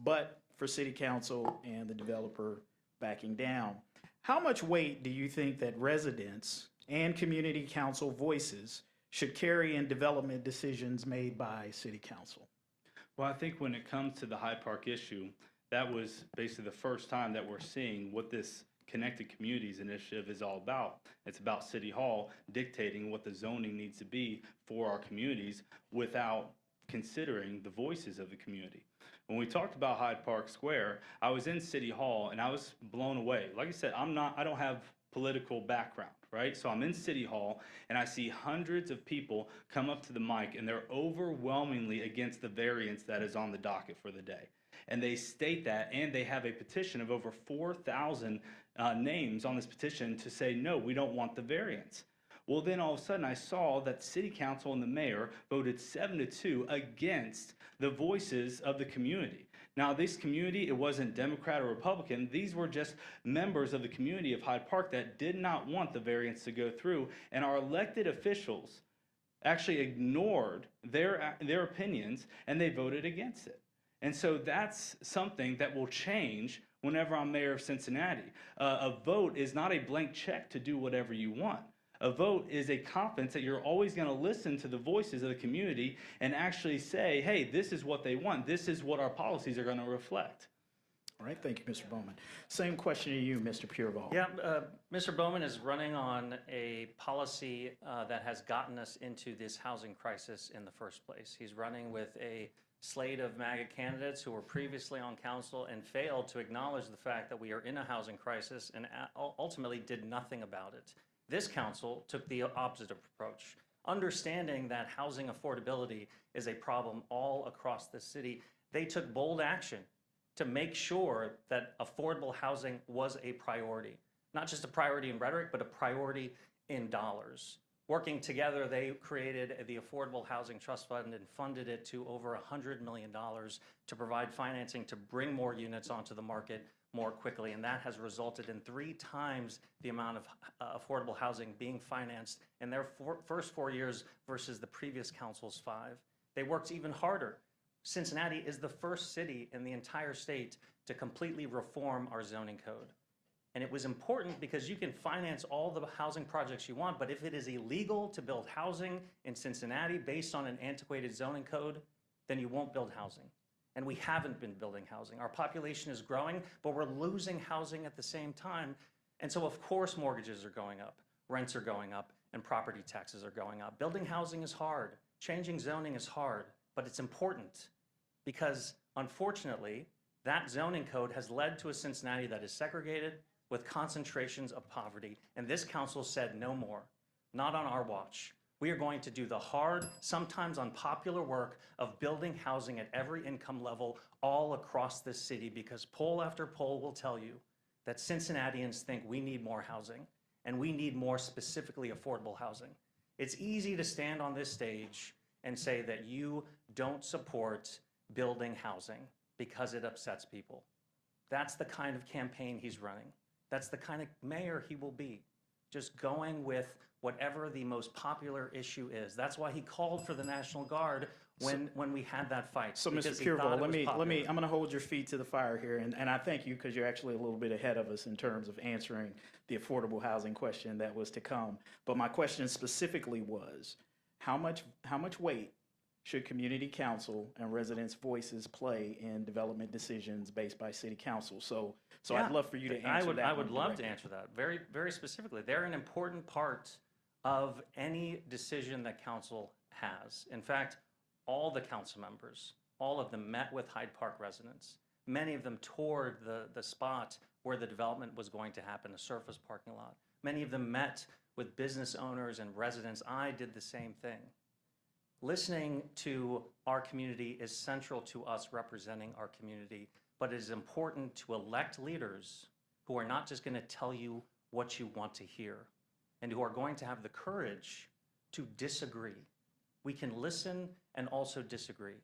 but for City Council and the developer backing down. How much weight do you think that residents and community council voices should carry in development decisions made by City Council? Well, I think when it comes to the Hyde Park issue, that was basically the first time that we're seeing what this Connected Communities initiative is all about. It's about City Hall dictating what the zoning needs to be for our communities without considering the voices of the community. When we talked about Hyde Park Square, I was in City Hall and I was blown away. Like I said, I don't have political background, right? So I'm in City Hall and I see hundreds of people come up to the mic and they're overwhelmingly against the variance that is on the docket for the day. And they state that, and they have a petition of over 4,000 names on this petition to say, no, we don't want the variance. Well, then all of a sudden I saw that City Council and the mayor voted 7-2 against the voices of the community. Now, this community, it wasn't Democrat or Republican. These were just members of the community of Hyde Park that did not want the variance to go through, and our elected officials actually ignored their opinions, and they voted against it. And so that's something that will change whenever I'm mayor of Cincinnati. A vote is not a blank check to do whatever you want. A vote is a confidence that you're always going to listen to the voices of the community and actually say, hey, this is what they want. This is what our policies are going to reflect. All right, thank you, Mr. Bowman. Same question to you, Mr. Pureval. Yeah, Mr. Bowman is running on a policy that has gotten us into this housing crisis in the first place. He's running with a slate of MAGA candidates who were previously on council and failed to acknowledge the fact that we are in a housing crisis and ultimately did nothing about it. This council took the opposite approach, understanding that housing affordability is a problem all across the city. They took bold action to make sure that affordable housing was a priority, not just a priority in rhetoric, but a priority in dollars. Working together, they created the Affordable Housing Trust Fund and funded it to over $100 million to provide financing to bring more units onto the market more quickly. And that has resulted in 3 times the amount of affordable housing being financed in their first 4 years versus the previous council's 5. They worked even harder. Cincinnati is the first city in the entire state to completely reform our zoning code. And it was important because you can finance all the housing projects you want, but if it is illegal to build housing in Cincinnati based on an antiquated zoning code, then you won't build housing. And we haven't been building housing. Our population is growing, but we're losing housing at the same time. And so of course mortgages are going up, rents are going up, and property taxes are going up. Building housing is hard. Changing zoning is hard, but it's important because unfortunately, that zoning code has led to a Cincinnati that is segregated, with concentrations of poverty. And this council said no more, not on our watch. We are going to do the hard, sometimes unpopular work of building housing at every income level all across this city because poll after poll will tell you that Cincinnatians think we need more housing and we need more specifically affordable housing. It's easy to stand on this stage and say that you don't support building housing because it upsets people. That's the kind of campaign he's running. That's the kind of mayor he will be, just going with whatever the most popular issue is. That's why he called for the National Guard when we had that fight. So, Mr. Pureval, I'm going to hold your feet to the fire here, and I thank you because you're actually a little bit ahead of us in terms of answering the affordable housing question that was to come. But my question specifically was, how much weight should community council and residents' voices play in development decisions based by city council? So Yeah, I'd love for you to answer that. I would love to directly. answer that very, very specifically. They're an important part of any decision that council has. In fact, all the council members, all of them met with Hyde Park residents. Many of them toured the spot where the development was going to happen, a surface parking lot. Many of them met with business owners and residents. I did the same thing. Listening to our community is central to us representing our community, but it is important to elect leaders who are not just going to tell you what you want to hear and who are going to have the courage to disagree. We can listen and also disagree.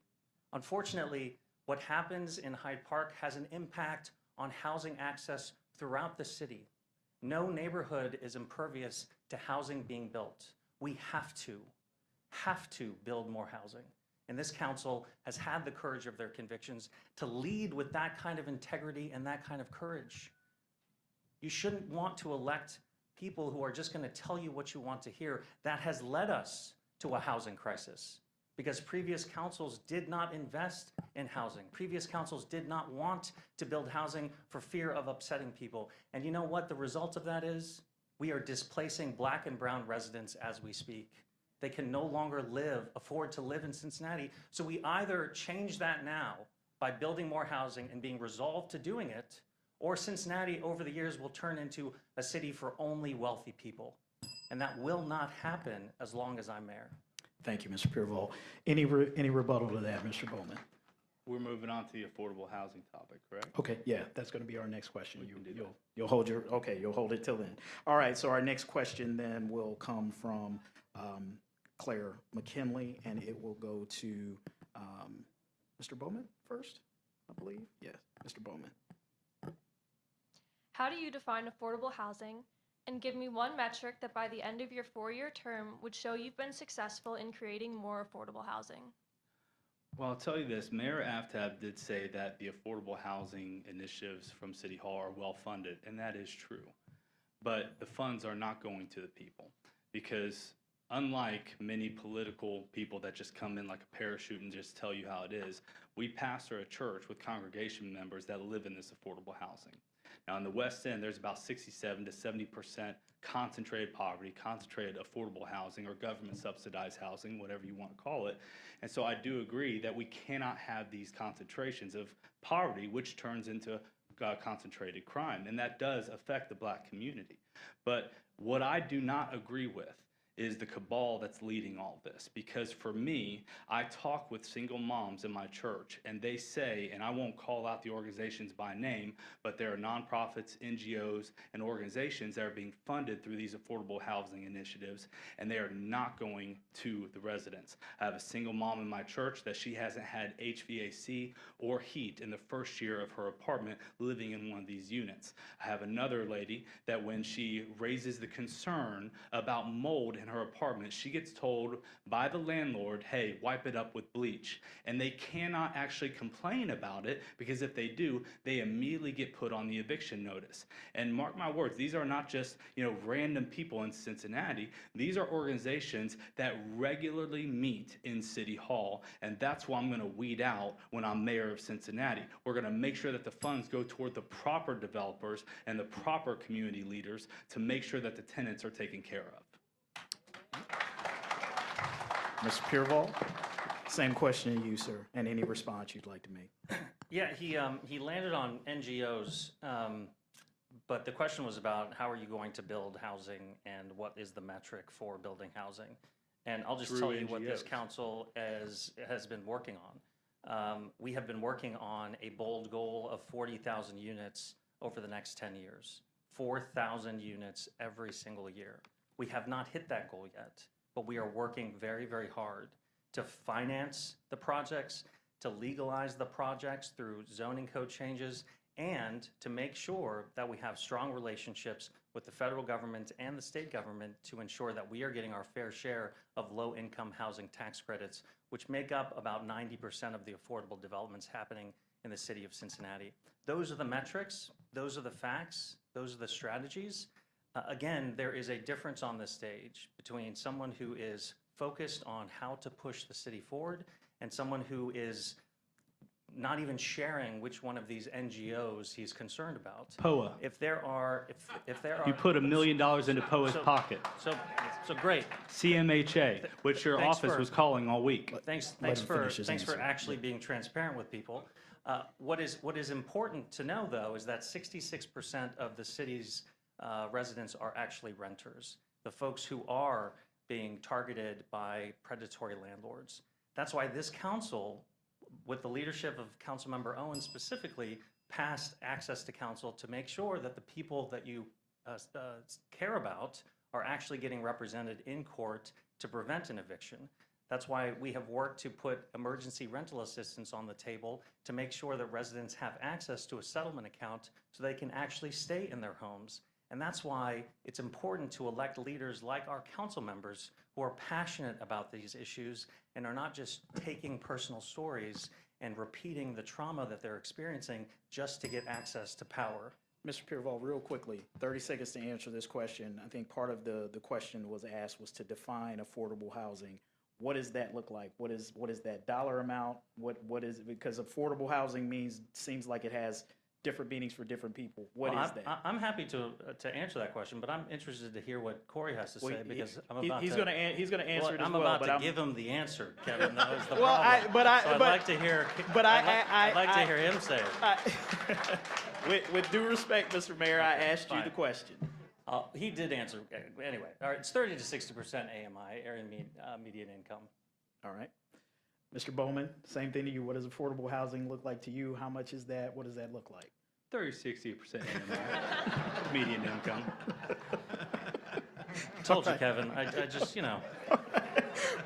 Unfortunately, what happens in Hyde Park has an impact on housing access throughout the city. No neighborhood is impervious to housing being built. We have to build more housing. And this council has had the courage of their convictions to lead with that kind of integrity and that kind of courage. You shouldn't want to elect people who are just going to tell you what you want to hear. That has led us to a housing crisis because previous councils did not invest in housing. Previous councils did not want to build housing for fear of upsetting people. And you know what the result of that is? We are displacing Black and brown residents as we speak. They can no longer afford to live in Cincinnati. So we either change that now by building more housing and being resolved to doing it, or Cincinnati over the years will turn into a city for only wealthy people. And that will not happen as long as I'm mayor. Thank you, Mr. Pureval. Any rebuttal to that, Mr. Bowman? We're moving on to the affordable housing topic, correct? Okay, yeah, that's going to be our next question. You'll hold you'll hold it till then. All right, so our next question then will come from Claire McKinley, and it will go to Mr. Bowman first, I believe. Yes, Mr. Bowman. How do you define affordable housing? And give me one metric that by the end of your 4-year term would show you've been successful in creating more affordable housing. Well, I'll tell you this, Mayor Aftab did say that the affordable housing initiatives from City Hall are well-funded, and that is true. But the funds are not going to the people because unlike many political people that just come in like a parachute and just tell you how it is, we pastor a church with congregation members that live in this affordable housing. Now, in the West End, there's about 67 to 70% concentrated poverty, concentrated affordable housing, or government-subsidized housing, whatever you want to call it. And so I do agree that we cannot have these concentrations of poverty, which turns into concentrated crime, and that does affect the Black community. But what I do not agree with is the cabal that's leading all this. Because for me, I talk with single moms in my church, and they say, and I won't call out the organizations by name, but there are nonprofits, NGOs, and organizations that are being funded through these affordable housing initiatives, and they are not going to the residents. I have a single mom in my church that she hasn't had HVAC or heat in the first year of her apartment living in one of these units. I have another lady that when she raises the concern about mold in her apartment, she gets told by the landlord, hey, wipe it up with bleach. And they cannot actually complain about it because if they do, they immediately get put on the eviction notice. And mark my words, these are not just, random people in Cincinnati. These are organizations that regularly meet in City Hall, and that's what I'm going to weed out when I'm mayor of Cincinnati. We're going to make sure that the funds go toward the proper developers and the proper community leaders to make sure that the tenants are taken care of. Mr. Pureval, same question to you, sir, and any response you'd like to make. Yeah, he landed on NGOs, but the question was about how are you going to build housing and what is the metric for building housing? And I'll just tell you what this council has been working on. We have been working on a bold goal of 40,000 units over the next 10 years. 4,000 units every single year. We have not hit that goal yet, but we are working very, very hard to finance the projects, to legalize the projects through zoning code changes, and to make sure that we have strong relationships with the federal government and the state government to ensure that we are getting our fair share of low-income housing tax credits, which make up about 90% of the affordable developments happening in the city of Cincinnati. Those are the metrics, those are the facts, those are the strategies. Again, there is a difference on this stage between someone who is focused on how to push the city forward and someone who is not even sharing which one of these NGOs he's concerned about. POA. If there are, You put $1 million into POA's pocket. So great. CMHA, which your Thanks office for- was calling all week. Thanks him finish his for answer. actually being transparent with people. What is important to know, though, is that 66% of the city's residents are actually renters, the folks who are being targeted by predatory landlords. That's why this council, with the leadership of Councilmember Owens specifically, passed access to council to make sure that the people that you care about are actually getting represented in court to prevent an eviction. That's why we have worked to put emergency rental assistance on the table to make sure that residents have access to a settlement account so they can actually stay in their homes And that's why it's important to elect leaders like our council members who are passionate about these issues and are not just taking personal stories and repeating the trauma that they're experiencing just to get access to power. Mr. Pureval, real quickly, 30 seconds to answer this question. I think part of the question was asked was to define affordable housing. What does that look like? What is that dollar amount? What is, because affordable housing seems like it has different meanings for different people. What is that? I'm happy to answer that question, but I'm interested to hear what Cory has to say because he's going to answer it as I'm well. about but to give him the answer, Kevin. That was the Well, problem. I'd like to hear. but I'd like to hear him say it. With due respect, Mr. Mayor, I asked you the fine. question. He did answer. Anyway, all right. It's 30 to 60% AMI, area median income. All right. Mr. Bowman, same thing to you. What does affordable housing look like to you? How much is that? What does that look like? 30-60% AMI, median income. Told you, Kevin. I just,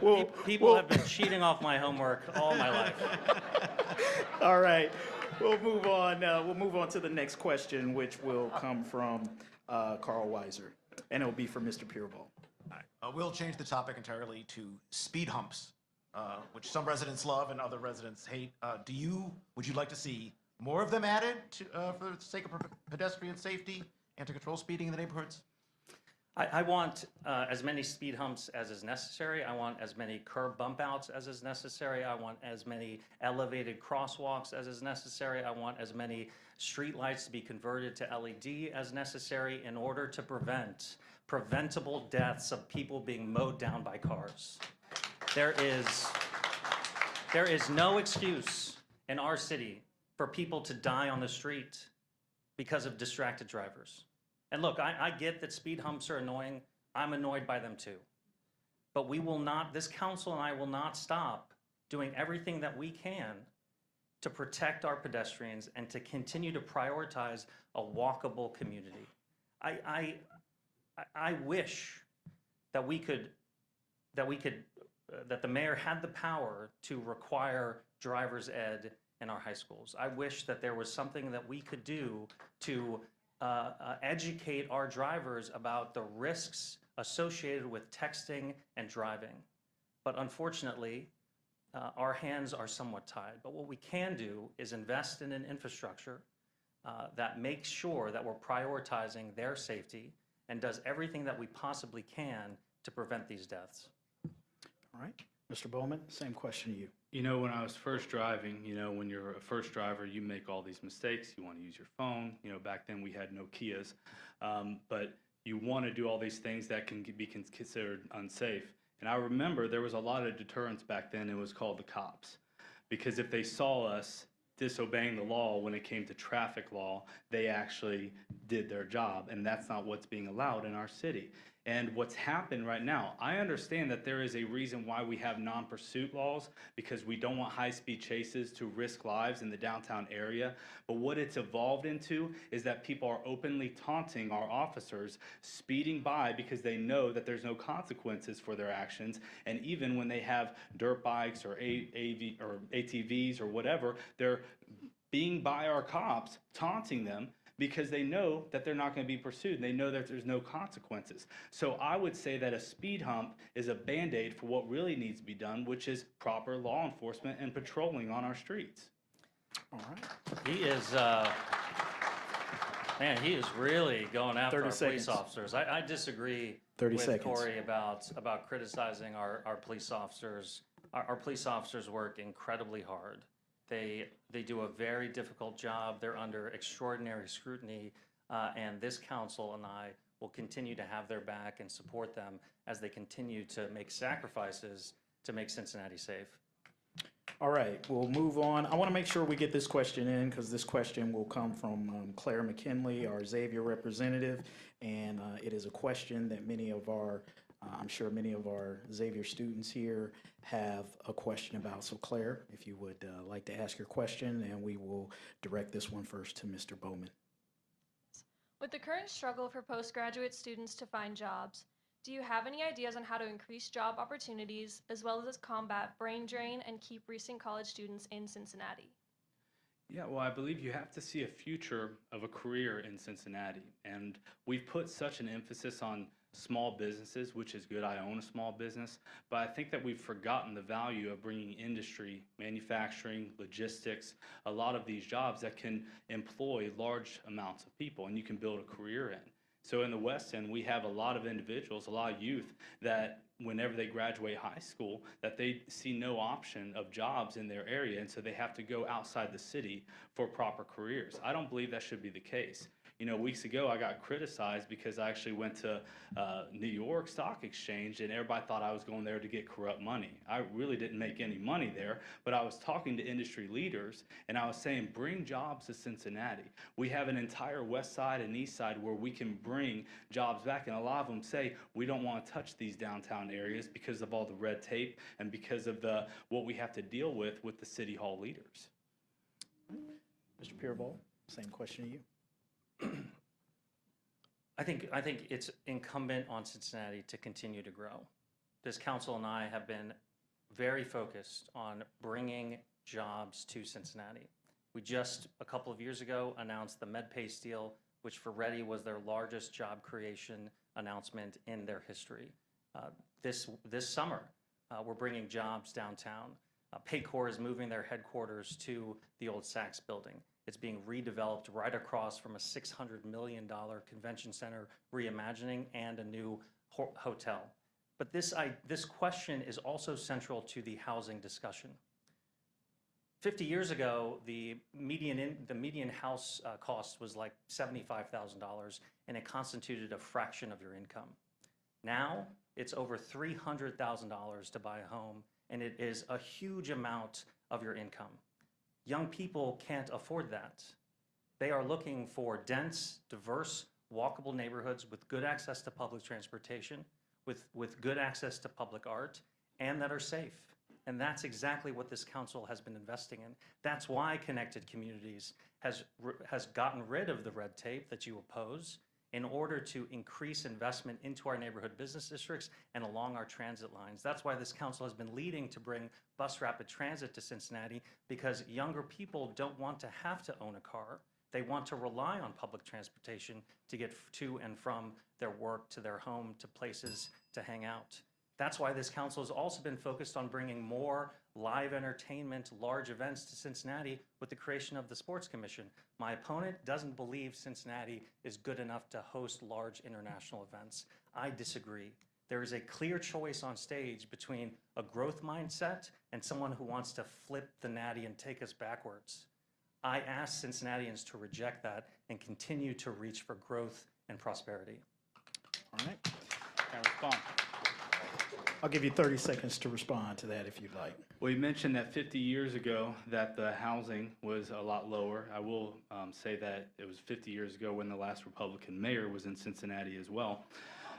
Well, people have been cheating off my homework all my life. all right. We'll move on. We'll move on to the next question, which will come from Carl Weiser, and it'll be for Mr. Pureval. We'll change the topic entirely to speed humps, which some residents love and other residents hate. Would you like to see more of them added for the sake of pedestrian safety and to control speeding in the neighborhoods? I want as many speed humps as is necessary. I want as many curb bump outs as is necessary. I want as many elevated crosswalks as is necessary. I want as many street lights to be converted to LED as necessary in order to prevent preventable deaths of people being mowed down by cars. There is no excuse in our city for people to die on the street because of distracted drivers. And look, I get that speed humps are annoying. I'm annoyed by them too. But we will not, this council and I will not stop doing everything that we can to protect our pedestrians and to continue to prioritize a walkable community. I wish that that the mayor had the power to require driver's ed in our high schools. I wish that there was something that we could do to educate our drivers about the risks associated with texting and driving. But unfortunately, our hands are somewhat tied. But what we can do is invest in an infrastructure that makes sure that we're prioritizing their safety and does everything that we possibly can to prevent these deaths. All right. Mr. Bowman, same question to you. When I was first driving, when you're a first driver, you make all these mistakes. You want to use your phone. Back then we had Nokias. But you want to do all these things that can be considered unsafe. And I remember there was a lot of deterrence back then. It was called the cops. Because if they saw us disobeying the law when it came to traffic law, they actually did their job. And that's not what's being allowed in our city. And what's happened right now, I understand that there is a reason why we have non-pursuit laws, because we don't want high-speed chases to risk lives in the downtown area. But what it's evolved into is that people are openly taunting our officers, speeding by because they know that there's no consequences for their actions. And even when they have dirt bikes or ATVs or whatever, they're being by our cops, taunting them, because they know that they're not going to be pursued. They know that there's no consequences. So I would say that a speed hump is a Band-Aid for what really needs to be done, which is proper law enforcement and patrolling on our streets. All right. He is, he is really going after 30 our seconds. police officers. I disagree 30 with seconds. Cory about criticizing our police officers. Our police officers work incredibly hard. They do a very difficult job. They're under extraordinary scrutiny, and this council and I will continue to have their back and support them as they continue to make sacrifices to make Cincinnati safe. All right, we'll move on. I want to make sure we get this question in because this question will come from Claire McKinley, our Xavier representative, and it is a question that I'm sure many of our Xavier students here have a question about. So Claire, if you would like to ask your question, and we will direct this one first to Mr. Bowman. With the current struggle for postgraduate students to find jobs, do you have any ideas on how to increase job opportunities as well as combat brain drain and keep recent college students in Cincinnati? Yeah, well, I believe you have to see a future of a career in Cincinnati. And we've put such an emphasis on small businesses, which is good. I own a small business. But I think that we've forgotten the value of bringing industry, manufacturing, logistics, a lot of these jobs that can employ large amounts of people and you can build a career in. So in the West End, we have a lot of individuals, a lot of youth that whenever they graduate high school, that they see no option of jobs in their area, and so they have to go outside the city for proper careers. I don't believe that should be the case. You know, weeks ago I got criticized because I actually went to New York Stock Exchange and everybody thought I was going there to get corrupt money. I really didn't make any money there, but I was talking to industry leaders and I was saying, bring jobs to Cincinnati. We have an entire west side and east side where we can bring jobs back, and a lot of them say, we don't want to touch these downtown areas because of all the red tape and because of what we have to deal with the city hall leaders. Mr. Pureval, same question to you. I think it's incumbent on Cincinnati to continue to grow. This council and I have been very focused on bringing jobs to Cincinnati. We just, a couple of years ago, announced the MedPace deal, which for Ready was their largest job creation announcement in their history. This summer, we're bringing jobs downtown. Paycor is moving their headquarters to the old Saks building. It's being redeveloped right across from a $600 million convention center reimagining and a new hotel. But this question is also central to the housing discussion. 50 years ago, the median house cost was like $75,000, and it constituted a fraction of your income. Now, it's over $300,000 to buy a home, and it is a huge amount of your income. Young people can't afford that. They are looking for dense, diverse, walkable neighborhoods with good access to public transportation, with good access to public art, and that are safe. And that's exactly what this council has been investing in. That's why Connected Communities has gotten rid of the red tape that you oppose in order to increase investment into our neighborhood business districts and along our transit lines. That's why this council has been leading to bring bus rapid transit to Cincinnati, because younger people don't want to have to own a car. They want to rely on public transportation to get to and from their work, to their home, to places to hang out. That's why this council has also been focused on bringing more live entertainment, large events to Cincinnati with the creation of the Sports Commission. My opponent doesn't believe Cincinnati is good enough to host large international events. I disagree. There is a clear choice on stage between a growth mindset and someone who wants to flip the natty and take us backwards. I ask Cincinnatians to reject that and continue to reach for growth and prosperity. All right. Can I respond? I'll give you 30 seconds to respond to that if you'd like. Well, you mentioned that 50 years ago that the housing was a lot lower. I will say that it was 50 years ago when the last Republican mayor was in Cincinnati as well.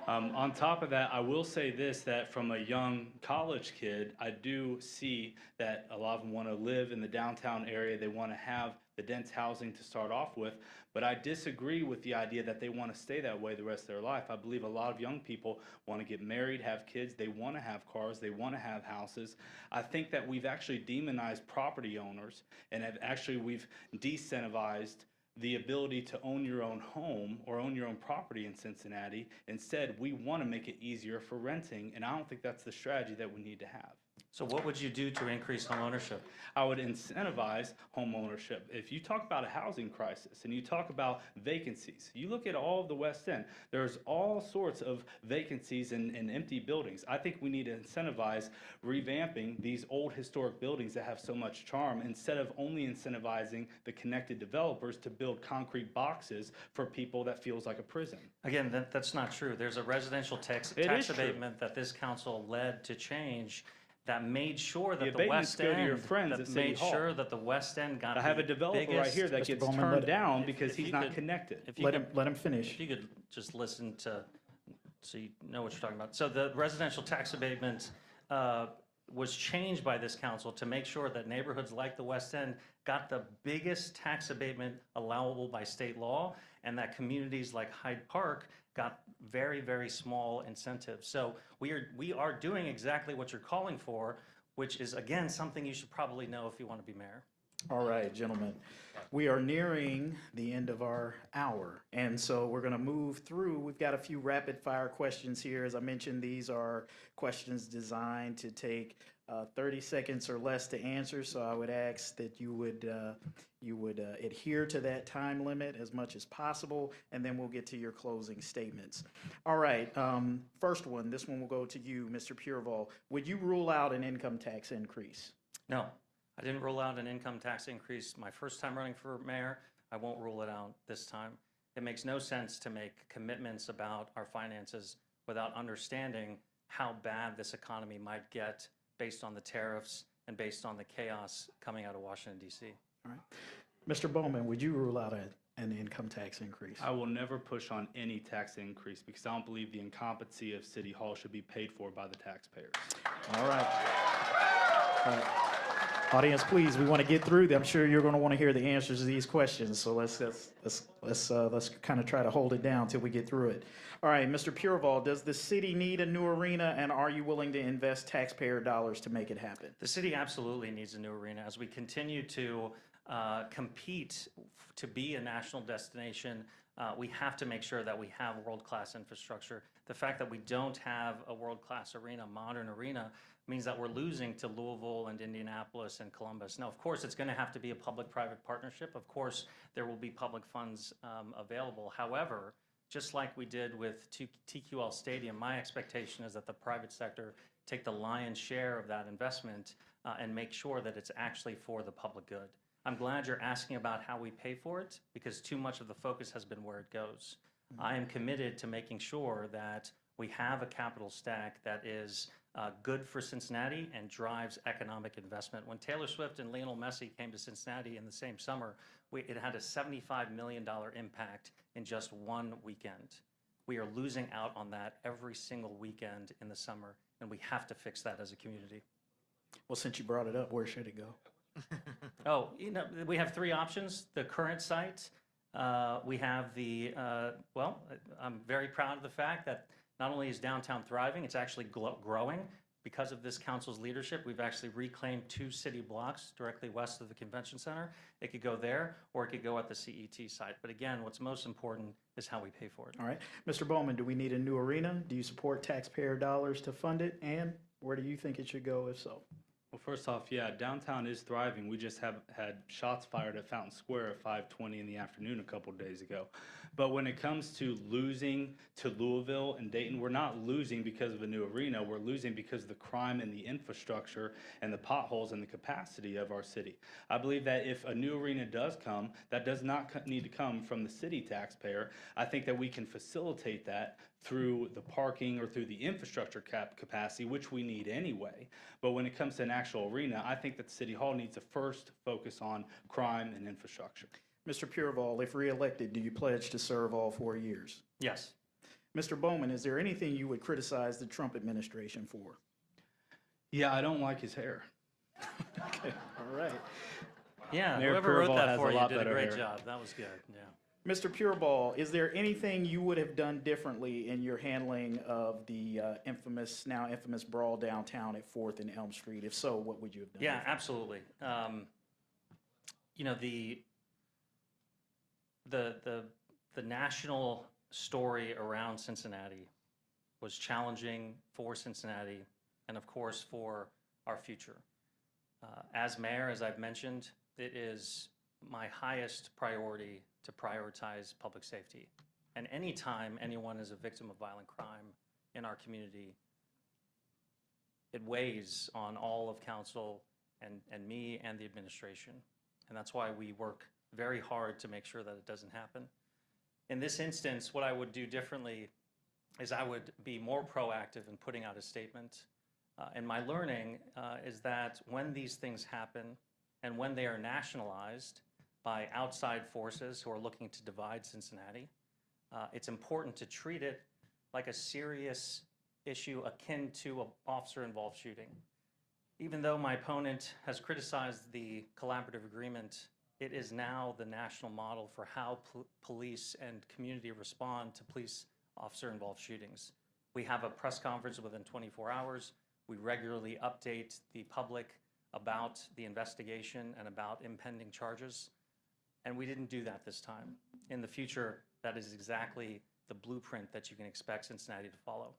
On top of that, I will say this, that from a young college kid, I do see that a lot of them want to live in the downtown area. They want to have the dense housing to start off with. But I disagree with the idea that they want to stay that way the rest of their life. I believe a lot of young people want to get married, have kids. They want to have cars. They want to have houses. I think that we've actually demonized property owners, and we've decentivized the ability to own your own home or own your own property in Cincinnati. Instead, we want to make it easier for renting, and I don't think that's the strategy that we need to have. So what would you do to increase home ownership? I would incentivize home ownership. If you talk about a housing crisis and you talk about vacancies, you look at all of the West End, there's all sorts of vacancies and empty buildings. I think we need to incentivize revamping these old historic buildings that have so much charm instead of only incentivizing the connected developers to build concrete boxes for people that feels like a prison. Again, that's not true. There's a residential tax abatement that this council led to change that made sure that the West End, sure that the West End got. I have a developer right here that gets turned down because he's not connected. Let him finish. If you could just listen to, so you know what you're talking about. So the residential tax abatement was changed by this council to make sure that neighborhoods like the West End got the biggest tax abatement allowable by state law, and that communities like Hyde Park got very, very small incentives. So we are doing exactly what you're calling for, which is, again, something you should probably know if you want to be mayor. All right, gentlemen. We are nearing the end of our hour, and so we're going to move through. We've got a few rapid fire questions here. As I mentioned, these are questions designed to take 30 seconds or less to answer, so I would ask that you would adhere to that time limit as much as possible, and then we'll get to your closing statements. All right, first one, this one will go to you, Mr. Pureval. Would you rule out an income tax increase? No, I didn't rule out an income tax increase my first time running for mayor. I won't rule it out this time. It makes no sense to make commitments about our finances without understanding how bad this economy might get based on the tariffs and based on the chaos coming out of Washington, D.C. All right. Mr. Bowman, would you rule out an income tax increase? I will never push on any tax increase because I don't believe the incompetency of City Hall should be paid for by the taxpayers. All right. All right. Audience, please, we want to get through. I'm sure you're going to want to hear the answers to these questions, so let's kind of try to hold it down till we get through it. All right, Mr. Pureval, does the city need a new arena, and are you willing to invest taxpayer dollars to make it happen? The city absolutely needs a new arena as we continue to compete to be a national destination. We have to make sure that we have world-class infrastructure. The fact that we don't have a world-class arena, modern arena, means that we're losing to Louisville and Indianapolis and Columbus. Now, of course, it's going to have to be a public-private partnership. Of course, there will be public funds available. However, just like we did with TQL Stadium, my expectation is that the private sector take the lion's share of that investment and make sure that it's actually for the public good. I'm glad you're asking about how we pay for it because too much of the focus has been where it goes. I am committed to making sure that we have a capital stack that is good for Cincinnati and drives economic investment. When Taylor Swift and Lionel Messi came to Cincinnati in the same summer, it had a $75 million impact in just one weekend. We are losing out on that every single weekend in the summer, and we have to fix that as a community. Well, since you brought it up, where should it go? Oh, we have three options. The current site, we have the, I'm very proud of the fact that not only is downtown thriving, it's actually growing. Because of this council's leadership, we've actually reclaimed 2 city blocks directly west of the convention center. It could go there, or it could go at the CET site. But again, what's most important is how we pay for it. All right. Mr. Bowman, do we need a new arena? Do you support taxpayer dollars to fund it? And where do you think it should go if so? Well, first off, yeah, downtown is thriving. We just have had shots fired at Fountain Square at 5:20 in the afternoon a couple days ago. But when it comes to losing to Louisville and Dayton, we're not losing because of a new arena. We're losing because of the crime and the infrastructure and the potholes and the capacity of our city. I believe that if a new arena does come, that does not need to come from the city taxpayer. I think that we can facilitate that through the parking or through the infrastructure capacity, which we need anyway. But when it comes to an actual arena, I think that City Hall needs to first focus on crime and infrastructure. Mr. Pureval, if reelected, do you pledge to serve all 4 years? Yes. Mr. Bowman, is there anything you would criticize the Trump administration for? Yeah, I don't like his hair. Okay, all right. Yeah, Mayor whoever wrote Pureval that has for a you lot did a better great hair. job. That was good, yeah. Mr. Pureval, is there anything you would have done differently in your handling of the now infamous brawl downtown at 4th and Elm Street? If so, what would you have done? Yeah, differently? absolutely. The national story around Cincinnati was challenging for Cincinnati and, of course, for our future. As mayor, as I've mentioned, it is my highest priority to prioritize public safety. And anytime anyone is a victim of violent crime in our community, it weighs on all of council and me and the administration. And that's why we work very hard to make sure that it doesn't happen. In this instance, what I would do differently is I would be more proactive in putting out a statement. And my learning is that when these things happen and when they are nationalized by outside forces who are looking to divide Cincinnati, it's important to treat it like a serious issue akin to an officer-involved shooting. Even though my opponent has criticized the collaborative agreement, it is now the national model for how police and community respond to police officer-involved shootings. We have a press conference within 24 hours. We regularly update the public about the investigation and about impending charges. And we didn't do that this time. In the future, that is exactly the blueprint that you can expect Cincinnati to follow.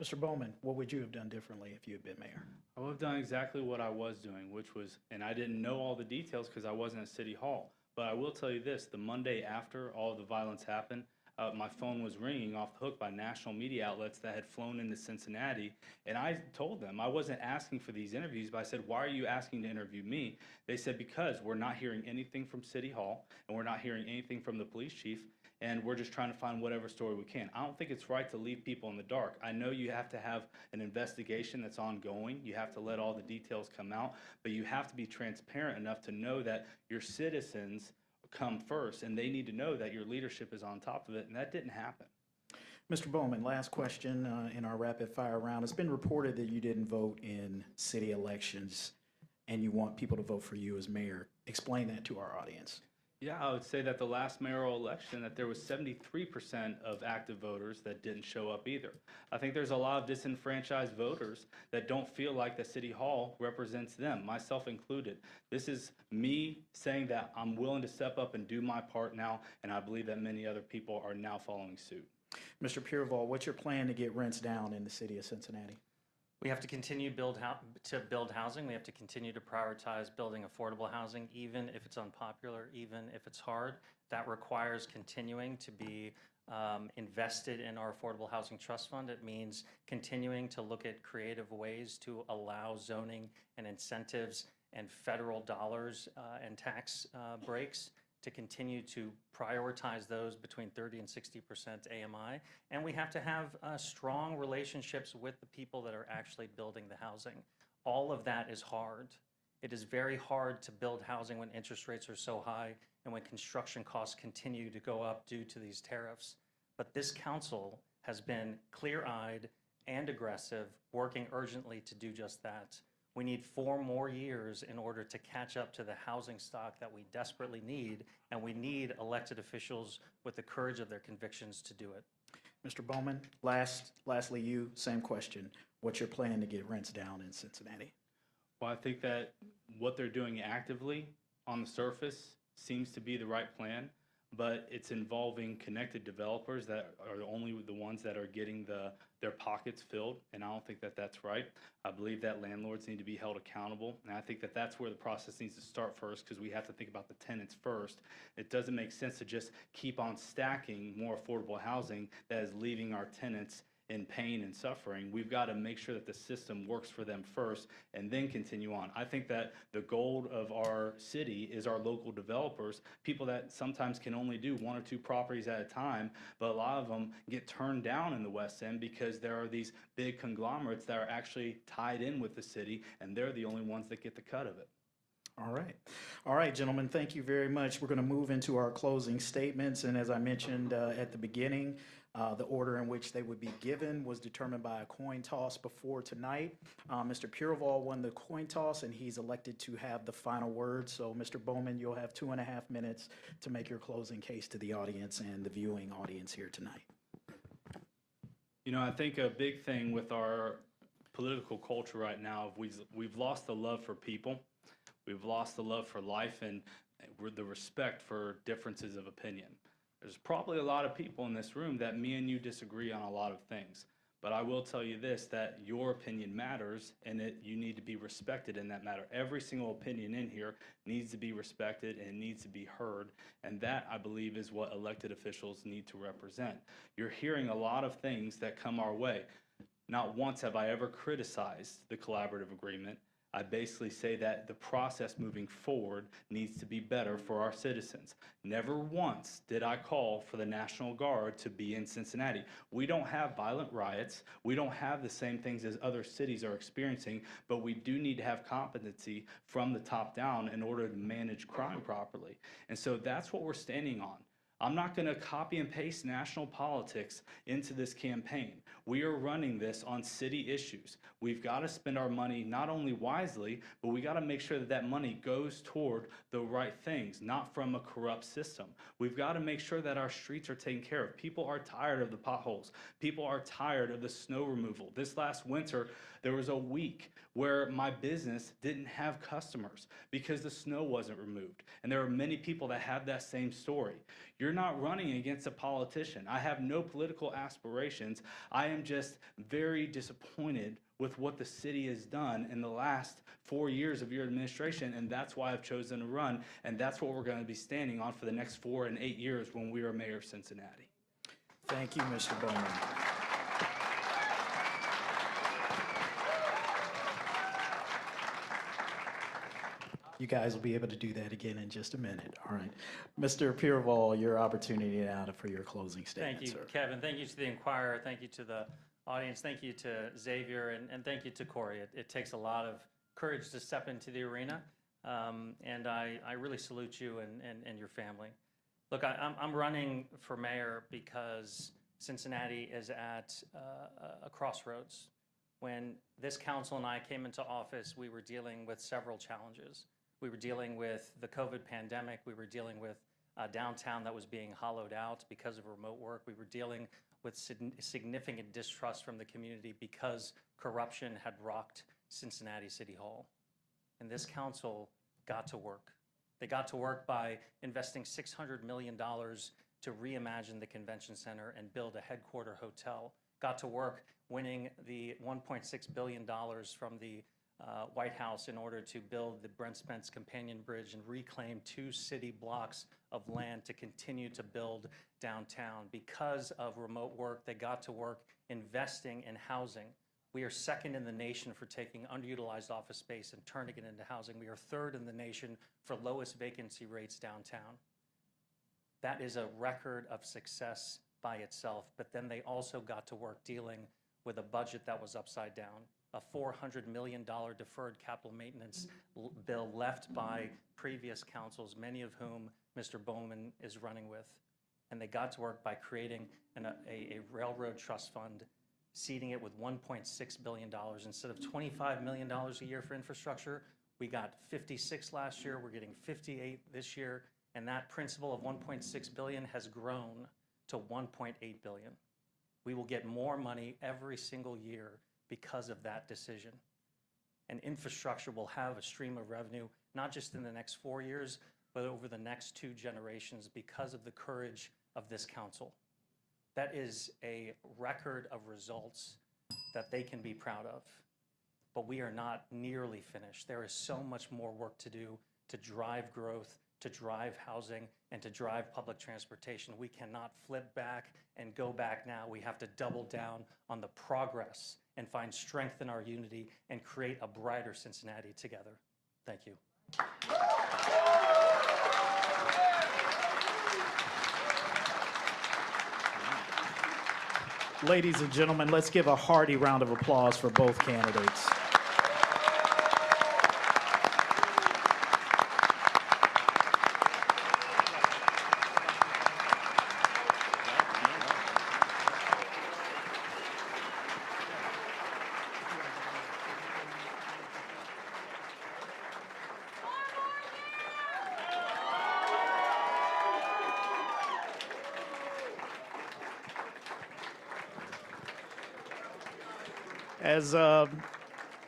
Mr. Bowman, what would you have done differently if you had been mayor? I would have done exactly what I was doing, which was, and I didn't know all the details because I wasn't at City Hall. But I will tell you this, the Monday after all the violence happened, my phone was ringing off the hook by national media outlets that had flown into Cincinnati. And I told them I wasn't asking for these interviews, but I said, why are you asking to interview me? They said, because we're not hearing anything from City Hall and we're not hearing anything from the police chief. And we're just trying to find whatever story we can. I don't think it's right to leave people in the dark. I know you have to have an investigation that's ongoing. You have to let all the details come out, but you have to be transparent enough to know that your citizens come first, and they need to know that your leadership is on top of it, and that didn't happen. Mr. Bowman, last question in our rapid fire round. It's been reported that you didn't vote in city elections and you want people to vote for you as mayor. Explain that to our audience. Yeah, I would say that the last mayoral election, that there was 73% of active voters that didn't show up either. I think there's a lot of disenfranchised voters that don't feel like the City Hall represents them, myself included. This is me saying that I'm willing to step up and do my part now, and I believe that many other people are now following suit. Mr. Pureval, what's your plan to get rents down in the city of Cincinnati? We have to continue to build housing. We have to continue to prioritize building affordable housing, even if it's unpopular, even if it's hard. That requires continuing to be invested in our Affordable Housing Trust Fund. It means continuing to look at creative ways to allow zoning and incentives and federal dollars and tax breaks to continue to prioritize those between 30 and 60% AMI. And we have to have strong relationships with the people that are actually building the housing. All of that is hard. It is very hard to build housing when interest rates are so high and when construction costs continue to go up due to these tariffs. But this council has been clear-eyed and aggressive, working urgently to do just that. We need 4 more years in order to catch up to the housing stock that we desperately need, and we need elected officials with the courage of their convictions to do it. Mr. Bowman, lastly, you, same question. What's your plan to get rents down in Cincinnati? Well, I think that what they're doing actively on the surface seems to be the right plan, but it's involving connected developers that are only the ones that are getting their pockets filled, and I don't think that that's right. I believe that landlords need to be held accountable, and I think that that's where the process needs to start first, because we have to think about the tenants first. It doesn't make sense to just keep on stacking more affordable housing that is leaving our tenants in pain and suffering. We've got to make sure that the system works for them first and then continue on. I think that the goal of our city is our local developers, people that sometimes can only do 1 or 2 properties at a time, but a lot of them get turned down in the West End because there are these big conglomerates that are actually tied in with the city, and they're the only ones that get the cut of it. All right, gentlemen, thank you very much. We're going to move into our closing statements, and as I mentioned at the beginning, the order in which they would be given was determined by a coin toss before tonight. Mr. Pureval won the coin toss, and he's elected to have the final word. So, Mr. Bowman, you'll have 2.5 minutes to make your closing case to the audience and the viewing audience here tonight. You know, I think a big thing with our political culture right now, we've lost the love for people. We've lost the love for life and the respect for differences of opinion. There's probably a lot of people in this room that me and you disagree on a lot of things. But I will tell you this, that your opinion matters and that you need to be respected in that matter. Every single opinion in here needs to be respected and needs to be heard. And that, I believe, is what elected officials need to represent. You're hearing a lot of things that come our way. Not once have I ever criticized the collaborative agreement. I basically say that the process moving forward needs to be better for our citizens. Never once did I call for the National Guard to be in Cincinnati. We don't have violent riots. We don't have the same things as other cities are experiencing, but we do need to have competency from the top down in order to manage crime properly. And so that's what we're standing on. I'm not going to copy and paste national politics into this campaign. We are running this on city issues. We've got to spend our money not only wisely, but we got to make sure that that money goes toward the right things, not from a corrupt system. We've got to make sure that our streets are taken care of. People are tired of the potholes. People are tired of the snow removal. This last winter, there was a week where my business didn't have customers because the snow wasn't removed. And there are many people that have that same story. You're not running against a politician. I have no political aspirations. I am just very disappointed with what the city has done in the last 4 years of your administration, and that's why I've chosen to run, and that's what we're going to be standing on for the next 4 and 8 years when we are mayor of Cincinnati. Thank you, Mr. Bowman. You guys will be able to do that again in just a minute. All right. Mr. Pureval, your opportunity now for your closing statement, Thank you, sir. Kevin. Thank you to the Inquirer. Thank you to the audience. Thank you to Xavier, and thank you to Cory. It takes a lot of courage to step into the arena, and I really salute you and your family. Look, I'm running for mayor because Cincinnati is at a crossroads. When this council and I came into office, we were dealing with several challenges. We were dealing with the COVID pandemic. We were dealing with downtown that was being hollowed out because of remote work. We were dealing with significant distrust from the community because corruption had rocked Cincinnati City Hall. And this council got to work. They got to work by investing $600 million to reimagine the convention center and build a headquarter hotel. Got to work winning the $1.6 billion from the White House in order to build the Brent Spence Companion Bridge and reclaim 2 city blocks of land to continue to build downtown. Because of remote work, they got to work investing in housing. We are second in the nation for taking underutilized office space and turning it into housing. We are third in the nation for lowest vacancy rates downtown. That is a record of success by itself, but then they also got to work dealing with a budget that was upside down. A $400 million deferred capital maintenance bill left by previous councils, many of whom Mr. Bowman is running with. And they got to work by creating a railroad trust fund, seeding it with $1.6 billion. Instead of $25 million a year for infrastructure, we got 56 last year, we're getting 58 this year, and that principal of $1.6 billion has grown to $1.8 billion. We will get more money every single year because of that decision. And infrastructure will have a stream of revenue, not just in the next 4 years, but over the next 2 generations because of the courage of this council. That is a record of results that they can be proud of. But we are not nearly finished. There is so much more work to do to drive growth, to drive housing, and to drive public transportation. We cannot flip back and go back now. We have to double down on the progress and find strength in our unity and create a brighter Cincinnati together. Thank you. Ladies and gentlemen, let's give a hearty round of applause for both candidates.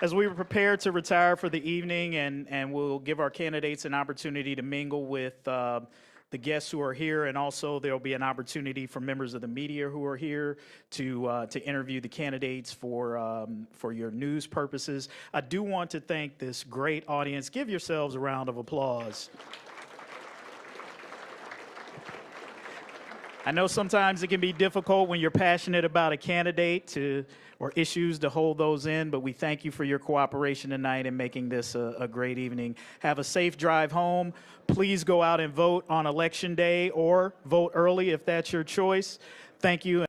As we prepare to retire for the evening, and we'll give our candidates an opportunity to mingle with the guests who are here, and also there'll be an opportunity for members of the media who are here to interview the candidates for your news purposes. I do want to thank this great audience. Give yourselves a round of applause. I know sometimes it can be difficult when you're passionate about a candidate or issues to hold those in, but we thank you for your cooperation tonight in making this a great evening. Have a safe drive home. Please go out and vote on Election Day or vote early if that's your choice. Thank you.